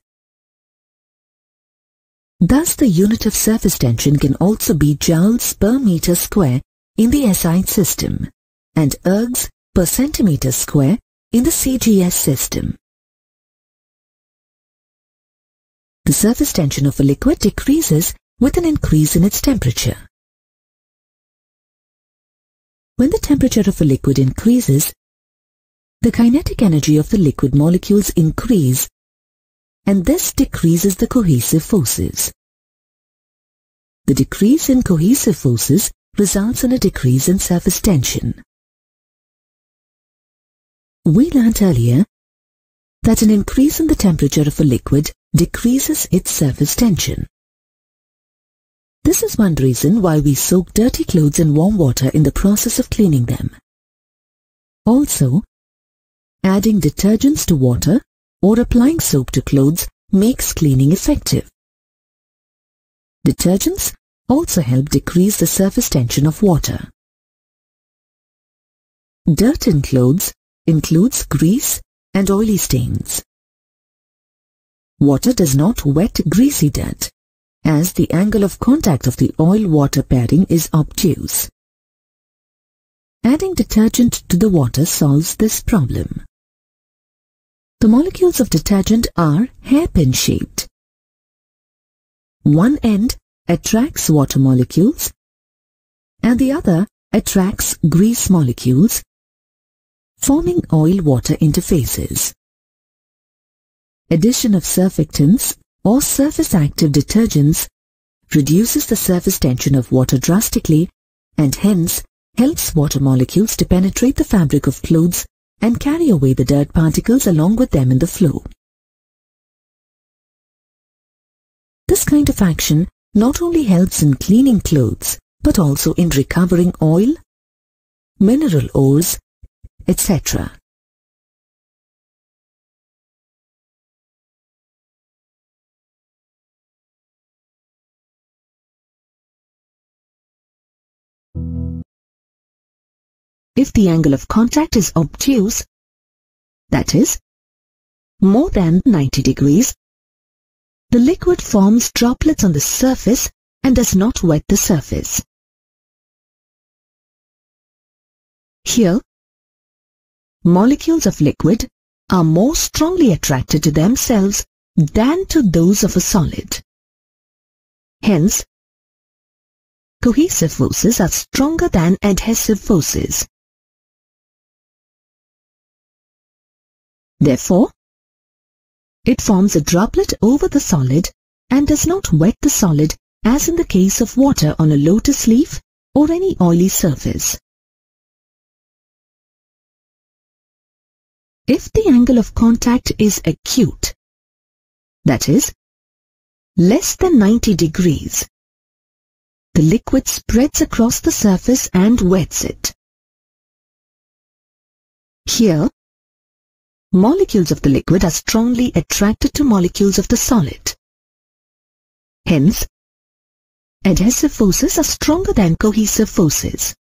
Thus, the unit of surface tension can also be joules per meter square in the SI system and ergs per centimeter square in the CGS system. The surface tension of a liquid decreases with an increase in its temperature. When the temperature of a liquid increases, the kinetic energy of the liquid molecules increase, and this decreases the cohesive forces. The decrease in cohesive forces results in a decrease in surface tension. We learnt earlier that an increase in the temperature of a liquid decreases its surface tension. This is one reason why we soak dirty clothes in warm water in the process of cleaning them. Also, adding detergents to water or applying soap to clothes makes cleaning effective. Detergents also help decrease the surface tension of water. Dirt in clothes includes grease and oily stains. Water does not wet greasy dirt, as the angle of contact of the oil-water pairing is obtuse. Adding detergent to the water solves this problem. The molecules of detergent are hairpin-shaped. One end attracts water molecules and the other attracts grease molecules, forming oil-water interfaces. Addition of surfactants or surface-active detergents reduces the surface tension of water drastically and hence helps water molecules to penetrate the fabric of clothes and carry away the dirt particles along with them in the flow. This kind of action not only helps in cleaning clothes but also in recovering oil, mineral ores, etc. If the angle of contact is obtuse, that is, more than 90 degrees, the liquid forms droplets on the surface and does not wet the surface. Here, molecules of liquid are more strongly attracted to themselves than to those of a solid. Hence, cohesive forces are stronger than adhesive forces. Therefore, it forms a droplet over the solid and does not wet the solid as in the case of water on a lotus leaf or any oily surface. If the angle of contact is acute, that is, less than 90 degrees, the liquid spreads across the surface and wets it. Here, molecules of the liquid are strongly attracted to molecules of the solid. Hence, adhesive forces are stronger than cohesive forces.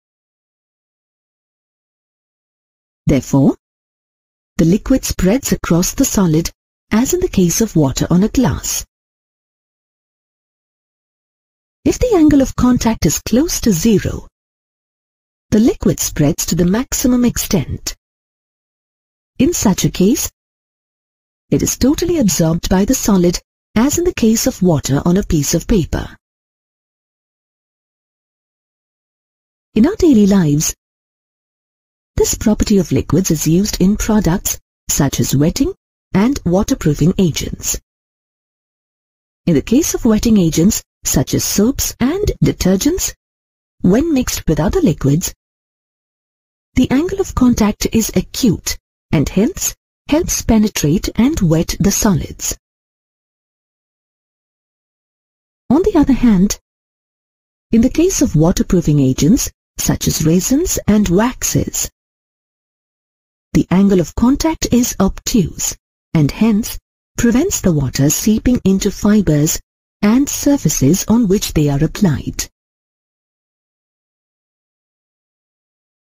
Therefore, the liquid spreads across the solid as in the case of water on a glass. If the angle of contact is close to zero, the liquid spreads to the maximum extent. In such a case, it is totally absorbed by the solid as in the case of water on a piece of paper. In our daily lives, this property of liquids is used in products such as wetting and waterproofing agents. In the case of wetting agents such as soaps and detergents, when mixed with other liquids, the angle of contact is acute and hence helps penetrate and wet the solids. On the other hand, in the case of waterproofing agents such as resins and waxes, the angle of contact is obtuse and hence prevents the water seeping into fibers and surfaces on which they are applied.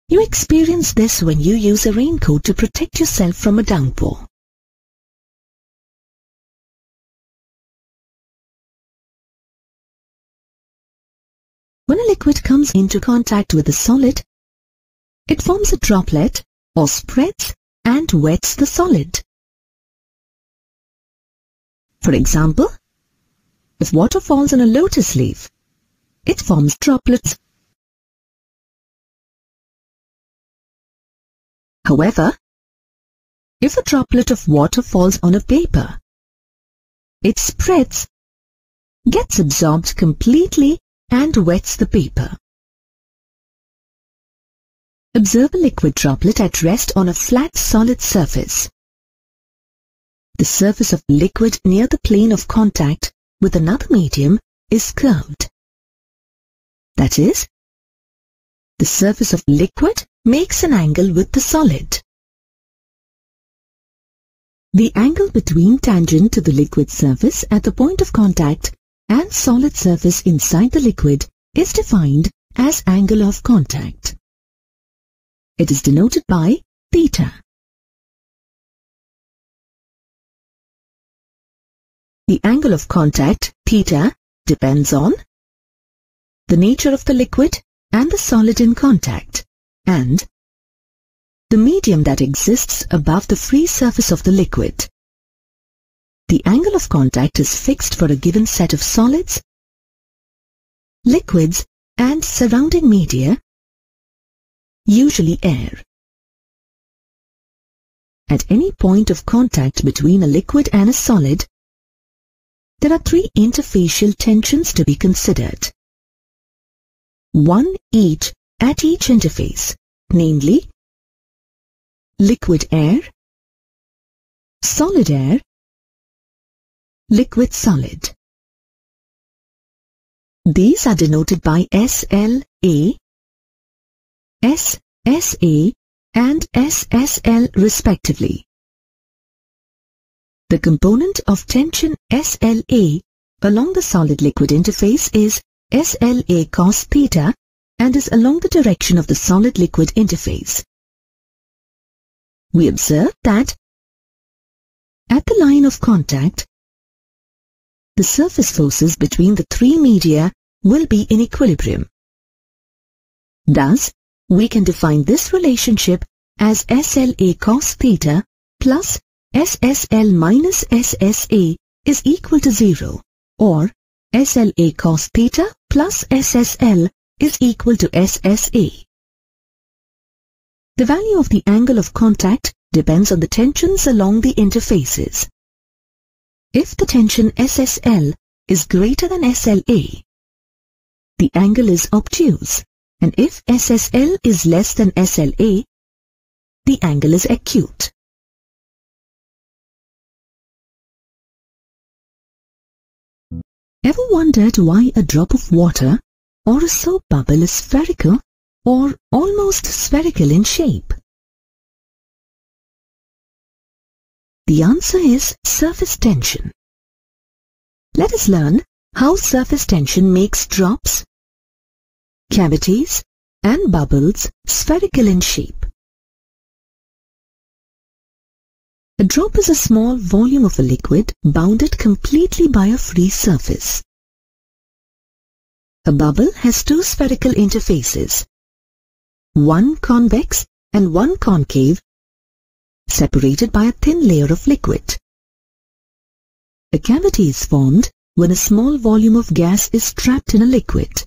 You experience this when you use a raincoat to protect yourself from a downpour. When a liquid comes into contact with a solid, it forms a droplet or spreads and wets the solid. For example, if water falls on a lotus leaf, it forms droplets. However, if a droplet of water falls on a paper, it spreads, gets absorbed completely and wets the paper. Observe a liquid droplet at rest on a flat solid surface. The surface of the liquid near the plane of contact with another medium is curved. That is, the surface of liquid makes an angle with the solid. The angle between tangent to the liquid surface at the point of contact and solid surface inside the liquid is defined as angle of contact. It is denoted by theta. The angle of contact, theta, depends on the nature of the liquid and the solid in contact, and the medium that exists above the free surface of the liquid. The angle of contact is fixed for a given set of solids, liquids, and surrounding media, usually air. At any point of contact between a liquid and a solid, there are three interfacial tensions to be considered. One each at each interface, namely liquid air, solid air, liquid solid. These are denoted by SLA, SSA, and SSL respectively. The component of tension SLA along the solid-liquid interface is SLA cos theta and is along the direction of the solid-liquid interface. We observe that at the line of contact, the surface forces between the three media will be in equilibrium. Thus, we can define this relationship as SLA cos theta plus SSL minus SSA is equal to 0, or SLA cos theta plus plus SSL is equal to SSA. The value of the angle of contact depends on the tensions along the interfaces. If the tension SSL is greater than SLA, the angle is obtuse, and if SSL is less than SLA, the angle is acute. Ever wondered why a drop of water or a soap bubble is spherical or almost spherical in shape? The answer is surface tension. Let us learn how surface tension makes drops, cavities, and bubbles spherical in shape. A drop is a small volume of a liquid bounded completely by a free surface. A bubble has two spherical interfaces, one convex and one concave, separated by a thin layer of liquid. A cavity is formed when a small volume of gas is trapped in a liquid.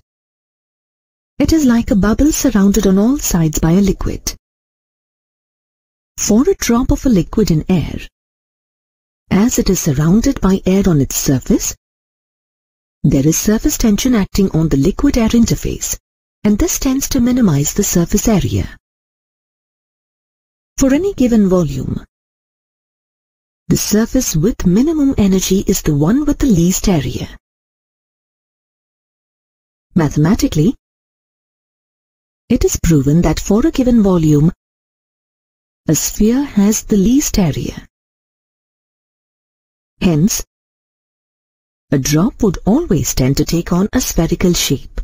It is like a bubble surrounded on all sides by a liquid. For a drop of a liquid in air, as it is surrounded by air on its surface, there is surface tension acting on the liquid-air interface, and this tends to minimize the surface area. For any given volume, the surface with minimum energy is the one with the least area. Mathematically, it is proven that for a given volume, a sphere has the least area. Hence, a drop would always tend to take on a spherical shape.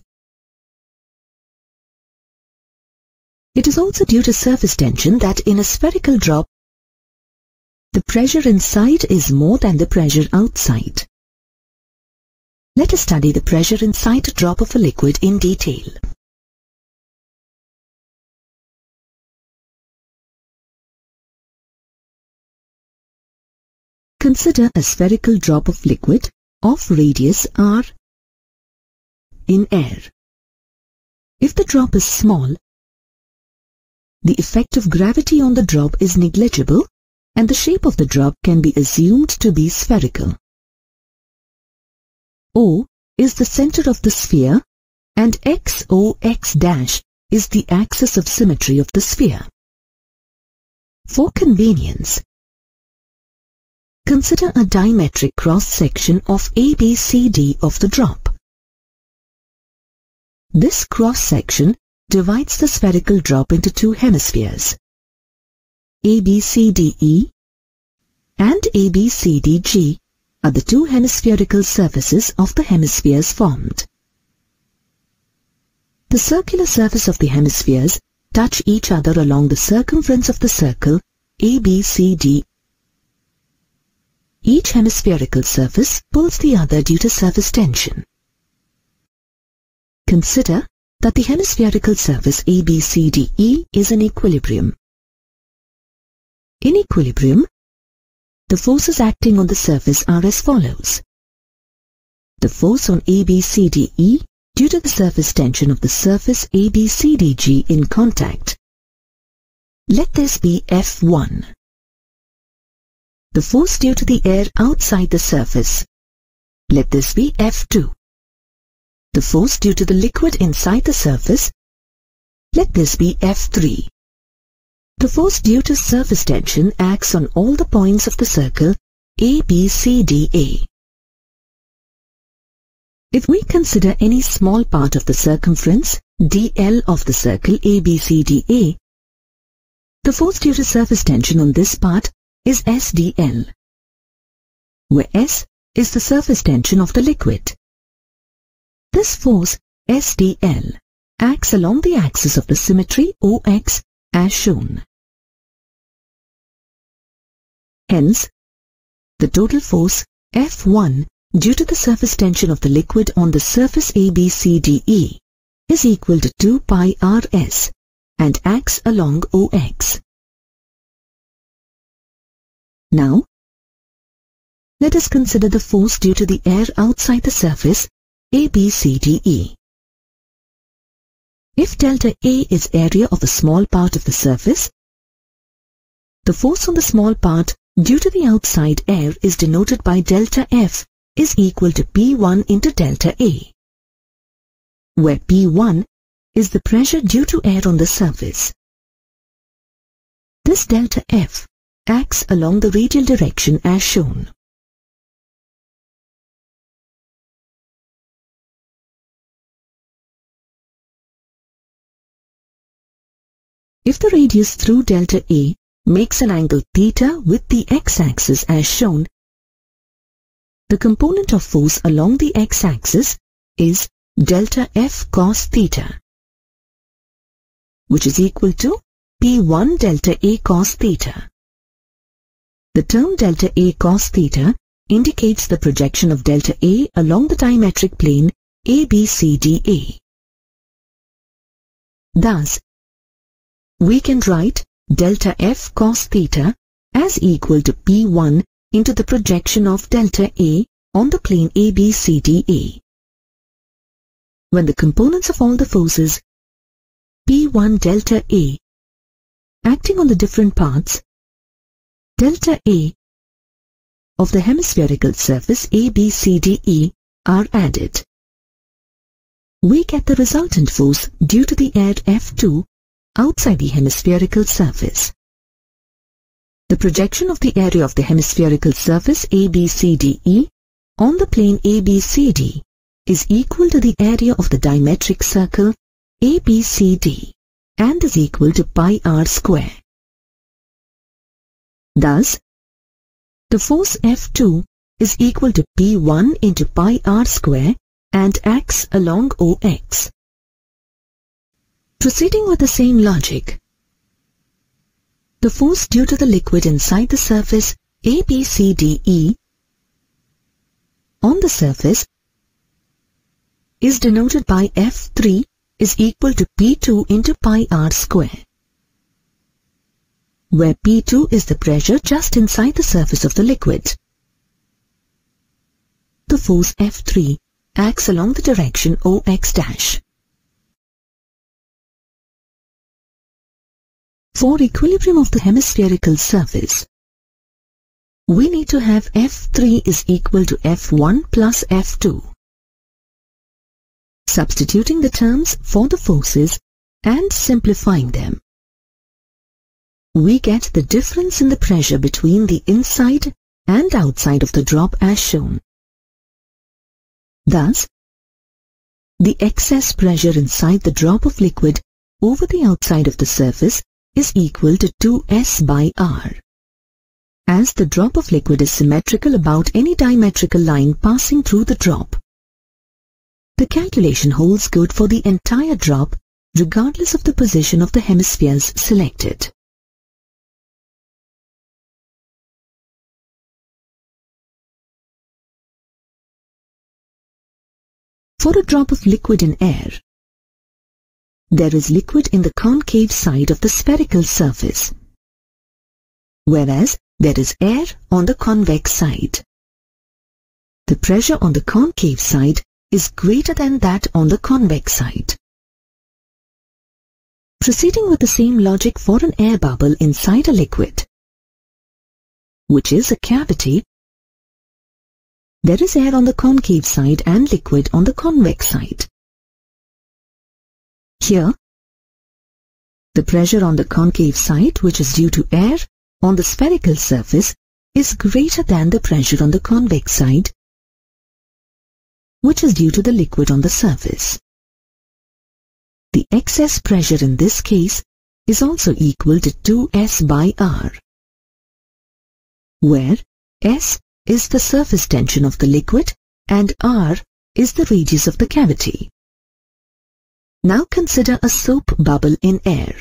It is also due to surface tension that in a spherical drop, the pressure inside is more than the pressure outside. Let us study the pressure inside a drop of a liquid in detail. Consider a spherical drop of liquid of radius r in air. If the drop is small, the effect of gravity on the drop is negligible and the shape of the drop can be assumed to be spherical. O is the center of the sphere and XOX' is the axis of symmetry of the sphere. For convenience, consider a diametric cross-section of ABCD of the drop. This cross-section divides the spherical drop into two hemispheres, ABCDE and ABCDG are the two hemispherical surfaces of the hemispheres formed. The circular surface of the hemispheres touch each other along the circumference of the circle ABCD. Each hemispherical surface pulls the other due to surface tension. Consider that the hemispherical surface ABCDE is in equilibrium. In equilibrium, the forces acting on the surface are as follows. The force on ABCDE due to the surface tension of the surface ABCDG in contact. Let this be F1. The force due to the air outside the surface. Let this be F2. The force due to the liquid inside the surface. Let this be F3. The force due to surface tension acts on all the points of the circle ABCDA. If we consider any small part of the circumference dl of the circle ABCDA, the force due to surface tension on this part is SdL, where S is the surface tension of the liquid. This force, SdL, acts along the axis of the symmetry OX as shown. Hence, the total force, F1, due to the surface tension of the liquid on the surface ABCDE, is equal to 2 pi rs and acts along OX. Now, let us consider the force due to the air outside the surface ABCDE. If delta A is area of a small part of the surface, the force on the small part due to the outside air is denoted by delta F is equal to P1 into delta A, where P1 is the pressure due to air on the surface. This delta F acts along the radial direction as shown. If the radius through delta A makes an angle theta with the x-axis as shown, the component of force along the x-axis is delta F cos theta, which is equal to P1 delta A cos theta. The term delta A cos theta indicates the projection of delta A along the diametric plane ABCDA. Thus, we can write delta F cos theta as equal to P1 into the projection of delta A on the plane ABCDA, when the components of all the forces P1 delta A acting on the different parts delta A of the hemispherical surface ABCDE are added. We get the resultant force due to the air F2 outside the hemispherical surface. The projection of the area of the hemispherical surface ABCDE on the plane ABCD is equal to the area of the diametric circle ABCD and is equal to pi r square. Thus, the force F2 is equal to P1 into pi r square and acts along OX. Proceeding with the same logic, the force due to the liquid inside the surface ABCDE on the surface is denoted by F3 is equal to P2 into pi r square, where P2 is the pressure just inside the surface of the liquid. The force F3 acts along the direction OX'. For equilibrium of the hemispherical surface, we need to have F3 is equal to F1 plus F2. Substituting the terms for the forces and simplifying them, we get the difference in the pressure between the inside and outside of the drop as shown. Thus, the excess pressure inside the drop of liquid over the outside of the surface is equal to 2s by r. As the drop of liquid is symmetrical about any diametrical line passing through the drop, the calculation holds good for the entire drop regardless of the position of the hemispheres selected. For a drop of liquid in air, there is liquid in the concave side of the spherical surface, whereas there is air on the convex side. The pressure on the concave side is greater than that on the convex side. Proceeding with the same logic for an air bubble inside a liquid, which is a cavity, there is air on the concave side and liquid on the convex side. Here, the pressure on the concave side, which is due to air on the spherical surface, is greater than the pressure on the convex side, which is due to the liquid on the surface. The excess pressure in this case is also equal to 2s by r, where s is the surface tension of the liquid and r is the radius of the cavity. Now consider a soap bubble in air.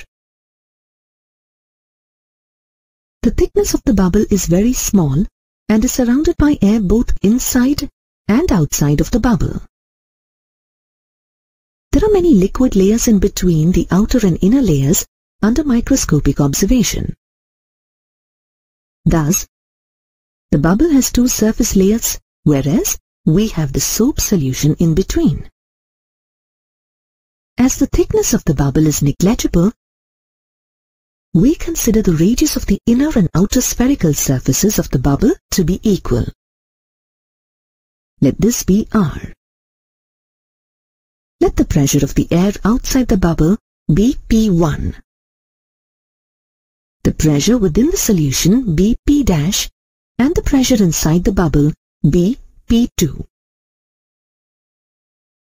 The thickness of the bubble is very small and is surrounded by air both inside and outside of the bubble. There are many liquid layers in between the outer and inner layers under microscopic observation. Thus, the bubble has two surface layers, whereas we have the soap solution in between. As the thickness of the bubble is negligible, we consider the radius of the inner and outer spherical surfaces of the bubble to be equal. Let this be R. Let the pressure of the air outside the bubble be P1. The pressure within the solution be P dash and the pressure inside the bubble be P2.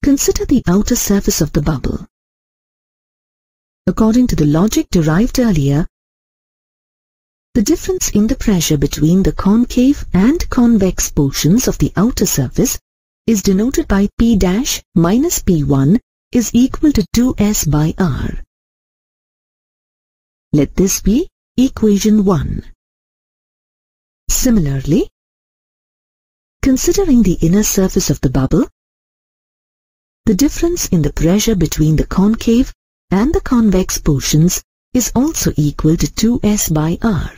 Consider the outer surface of the bubble. According to the logic derived earlier, the difference in the pressure between the concave and convex portions of the outer surface is denoted by P dash minus P1 is equal to 2S by R. Let this be equation 1. Similarly, considering the inner surface of the bubble, the difference in the pressure between the concave and the convex portions is also equal to 2S by R.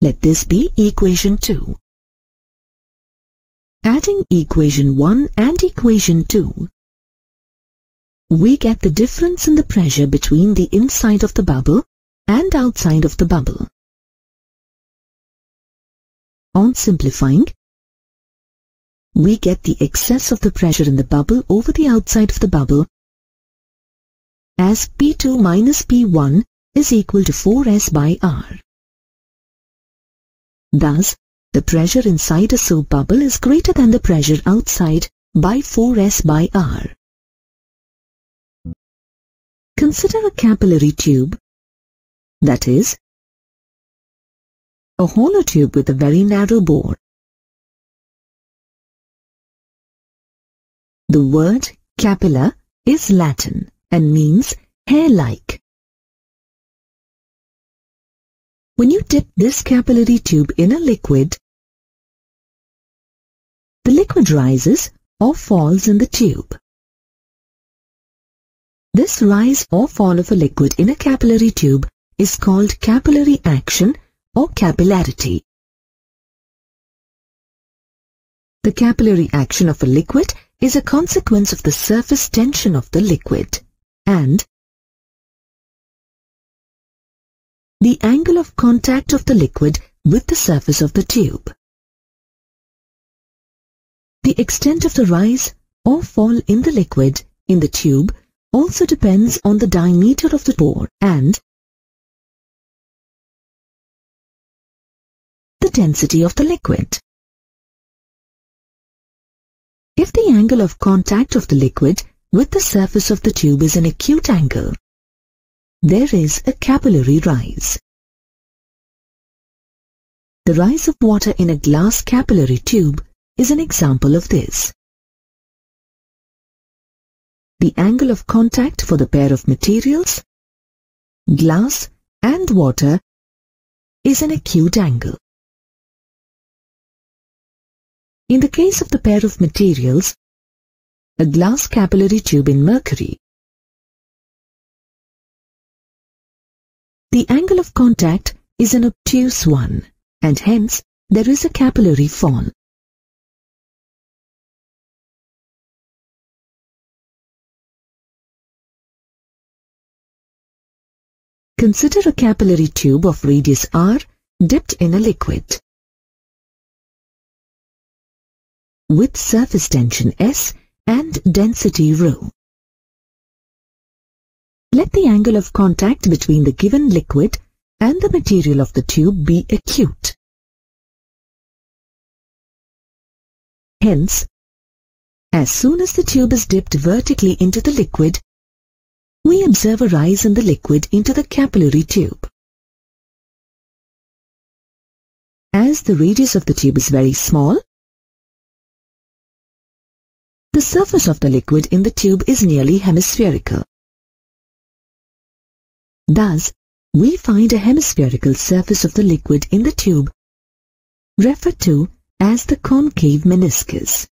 Let this be equation 2. Adding equation 1 and equation 2, we get the difference in the pressure between the inside of the bubble and outside of the bubble. On simplifying, we get the excess of the pressure in the bubble over the outside of the bubble as P2 minus P1 is equal to 4S by R. Thus, the pressure inside a soap bubble is greater than the pressure outside by 4S by R. Consider a capillary tube, that is, a hollow tube with a very narrow bore. The word capilla is Latin and means hair-like. When you dip this capillary tube in a liquid, the liquid rises or falls in the tube. This rise or fall of a liquid in a capillary tube is called capillary action or capillarity. The capillary action of a liquid is a consequence of the surface tension of the liquid and the angle of contact of the liquid with the surface of the tube. The extent of the rise or fall in the liquid in the tube also depends on the diameter of the pore and the density of the liquid. If the angle of contact of the liquid with the surface of the tube is an acute angle, there is a capillary rise. The rise of water in a glass capillary tube is an example of this. The angle of contact for the pair of materials, glass and water, is an acute angle. In the case of the pair of materials, a glass capillary tube in mercury, the angle of contact is an obtuse one, and hence there is a capillary fall. Consider a capillary tube of radius r dipped in a liquid with surface tension S and density ρ. Let the angle of contact between the given liquid and the material of the tube be acute. Hence, as soon as the tube is dipped vertically into the liquid, we observe a rise in the liquid into the capillary tube. As the radius of the tube is very small, the surface of the liquid in the tube is nearly hemispherical. Thus, we find a hemispherical surface of the liquid in the tube, referred to as the concave meniscus.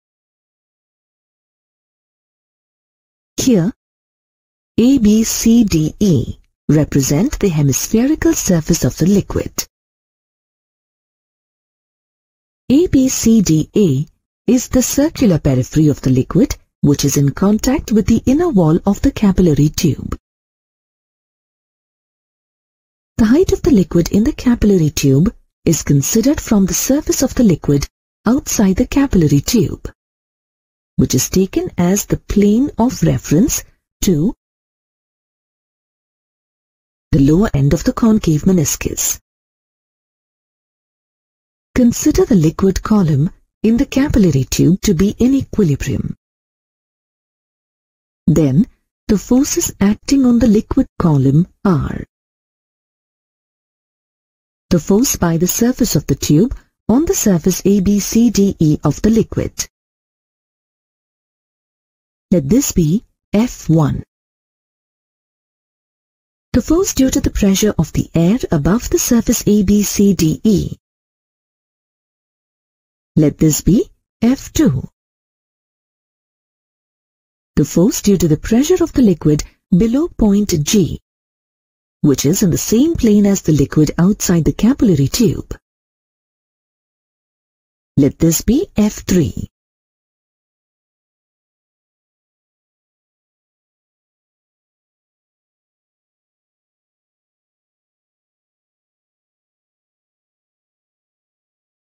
Here, A, B, C, D, E represent the hemispherical surface of the liquid. ABCDA is the circular periphery of the liquid which is in contact with the inner wall of the capillary tube. The height of the liquid in the capillary tube is considered from the surface of the liquid outside the capillary tube, which is taken as the plane of reference to the lower end of the concave meniscus. Consider the liquid column in the capillary tube to be in equilibrium. Then, the forces acting on the liquid column are the force by the surface of the tube on the surface ABCDE of the liquid. Let this be F1. The force due to the pressure of the air above the surface ABCDE. Let this be F2. The force due to the pressure of the liquid below point G, which is in the same plane as the liquid outside the capillary tube. Let this be F3.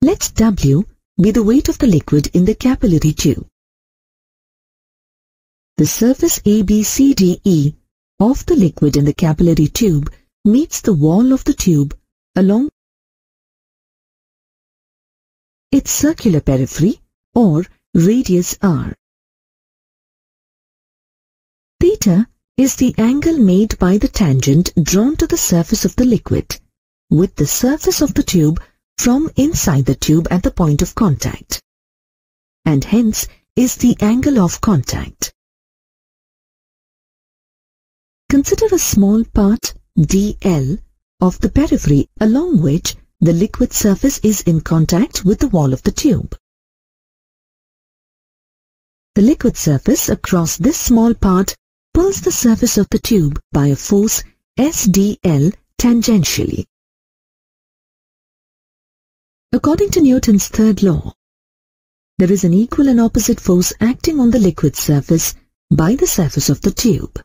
Let W be the weight of the liquid in the capillary tube. The surface ABCDE of the liquid in the capillary tube meets the wall of the tube along its circular periphery or radius r. Theta is the angle made by the tangent drawn to the surface of the liquid with the surface of the tube from inside the tube at the point of contact, and hence is the angle of contact. Consider a small part dl of the periphery along which the liquid surface is in contact with the wall of the tube. The liquid surface across this small part pulls the surface of the tube by a force SdL tangentially. According to Newton's third law, there is an equal and opposite force acting on the liquid surface by the surface of the tube.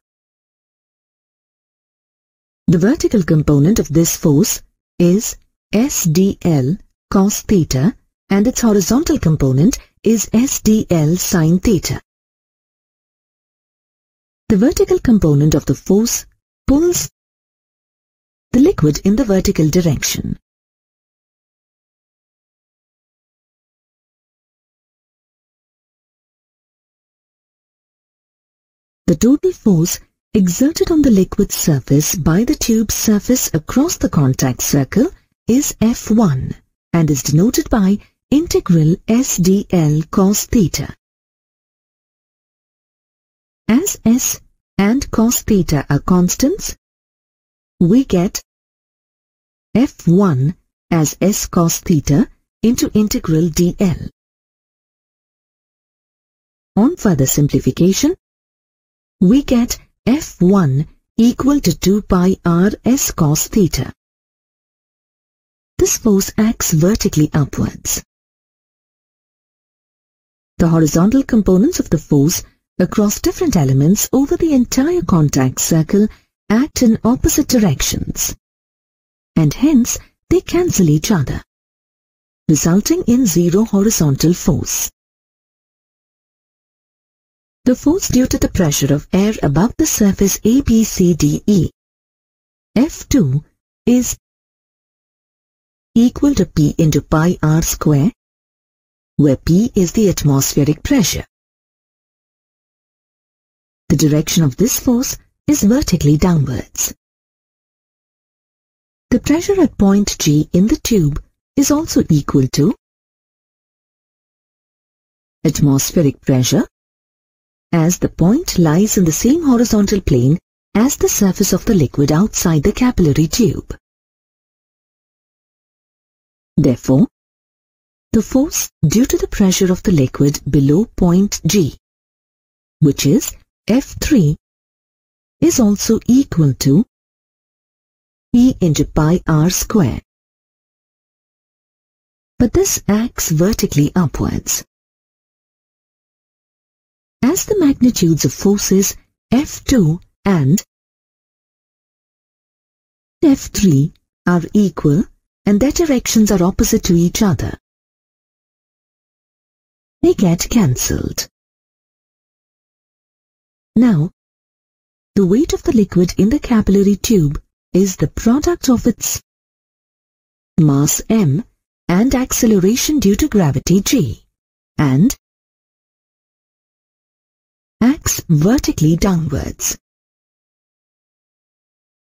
The vertical component of this force is SdL cos theta and its horizontal component is SdL sin theta. The vertical component of the force pulls the liquid in the vertical direction. The total force exerted on the liquid surface by the tube's surface across the contact circle is F1 and is denoted by integral SdL cos theta. As S and cos theta are constants, we get F1 as S cos theta into integral dl. On further simplification, we get F1 equal to 2 pi r S cos theta. This force acts vertically upwards. The horizontal components of the force across different elements over the entire contact circle act in opposite directions, and hence they cancel each other, resulting in zero horizontal force. The force due to the pressure of air above the surface ABCDE, F2, is equal to P into pi r square, where P is the atmospheric pressure. The direction of this force is vertically downwards. The pressure at point G in the tube is also equal to atmospheric pressure, as the point lies in the same horizontal plane as the surface of the liquid outside the capillary tube. Therefore, the force due to the pressure of the liquid below point G, which is F3, is also equal to P into pi r square. but this acts vertically upwards. As the magnitudes of forces F2 and F3 are equal and their directions are opposite to each other, they get cancelled. Now, the weight of the liquid in the capillary tube is the product of its mass m and acceleration due to gravity g, and acts vertically downwards.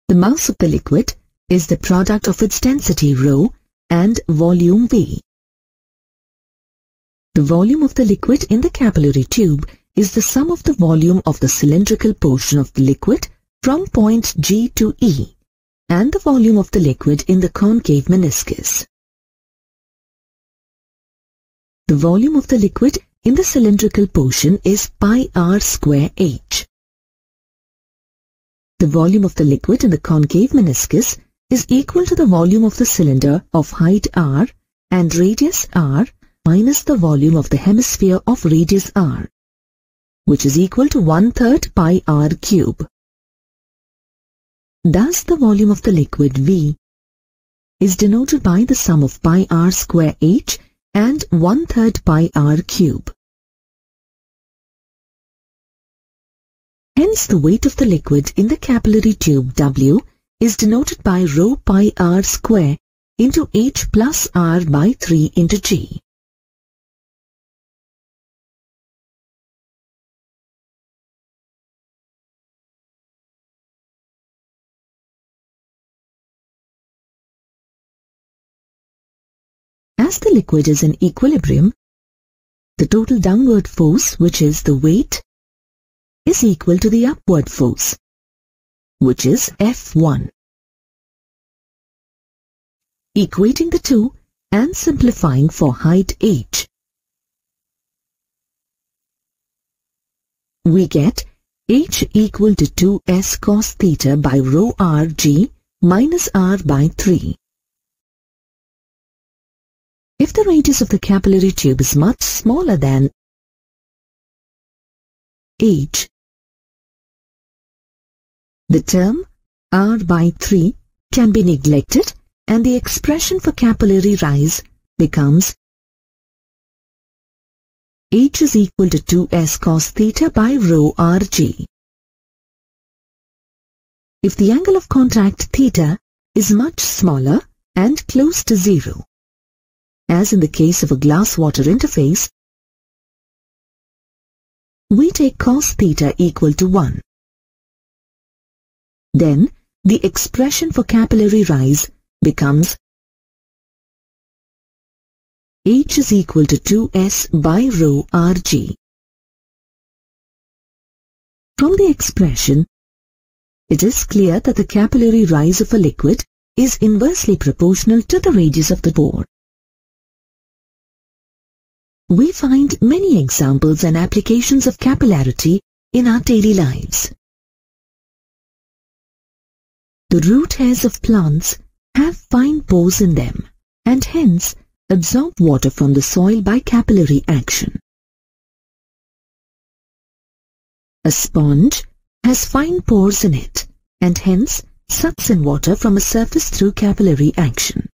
The mass of the liquid is the product of its density ρ and volume v. The volume of the liquid in the capillary tube is the sum of the volume of the cylindrical portion of the liquid from point G to E and the volume of the liquid in the concave meniscus. The volume of the liquid in the cylindrical portion is pi r square h. The volume of the liquid in the concave meniscus is equal to the volume of the cylinder of height r and radius r minus the volume of the hemisphere of radius r, which is equal to 1/3 pi r cube. Thus, the volume of the liquid V is denoted by the sum of pi r square h and 1/3 pi r cube. Hence, the weight of the liquid in the capillary tube W is denoted by rho pi r square into h plus r by 3 into g. As the liquid is in equilibrium, the total downward force, which is the weight, is equal to the upward force, which is F1. Equating the two and simplifying for height h, we get h equal to 2s cos theta by rho r g minus r by 3. If the radius of the capillary tube is much smaller than h, the term r by 3 can be neglected and the expression for capillary rise becomes h is equal to 2s cos theta by rho rg. If the angle of contact theta is much smaller and close to 0, as in the case of a glass-water interface, we take cos theta equal to 1. Then, the expression for capillary rise becomes h is equal to 2s by rho rg. From the expression, it is clear that the capillary rise of a liquid is inversely proportional to the radius of the pore. We find many examples and applications of capillarity in our daily lives. The root hairs of plants have fine pores in them and hence absorb water from the soil by capillary action. A sponge has fine pores in it and hence sucks in water from a surface through capillary action.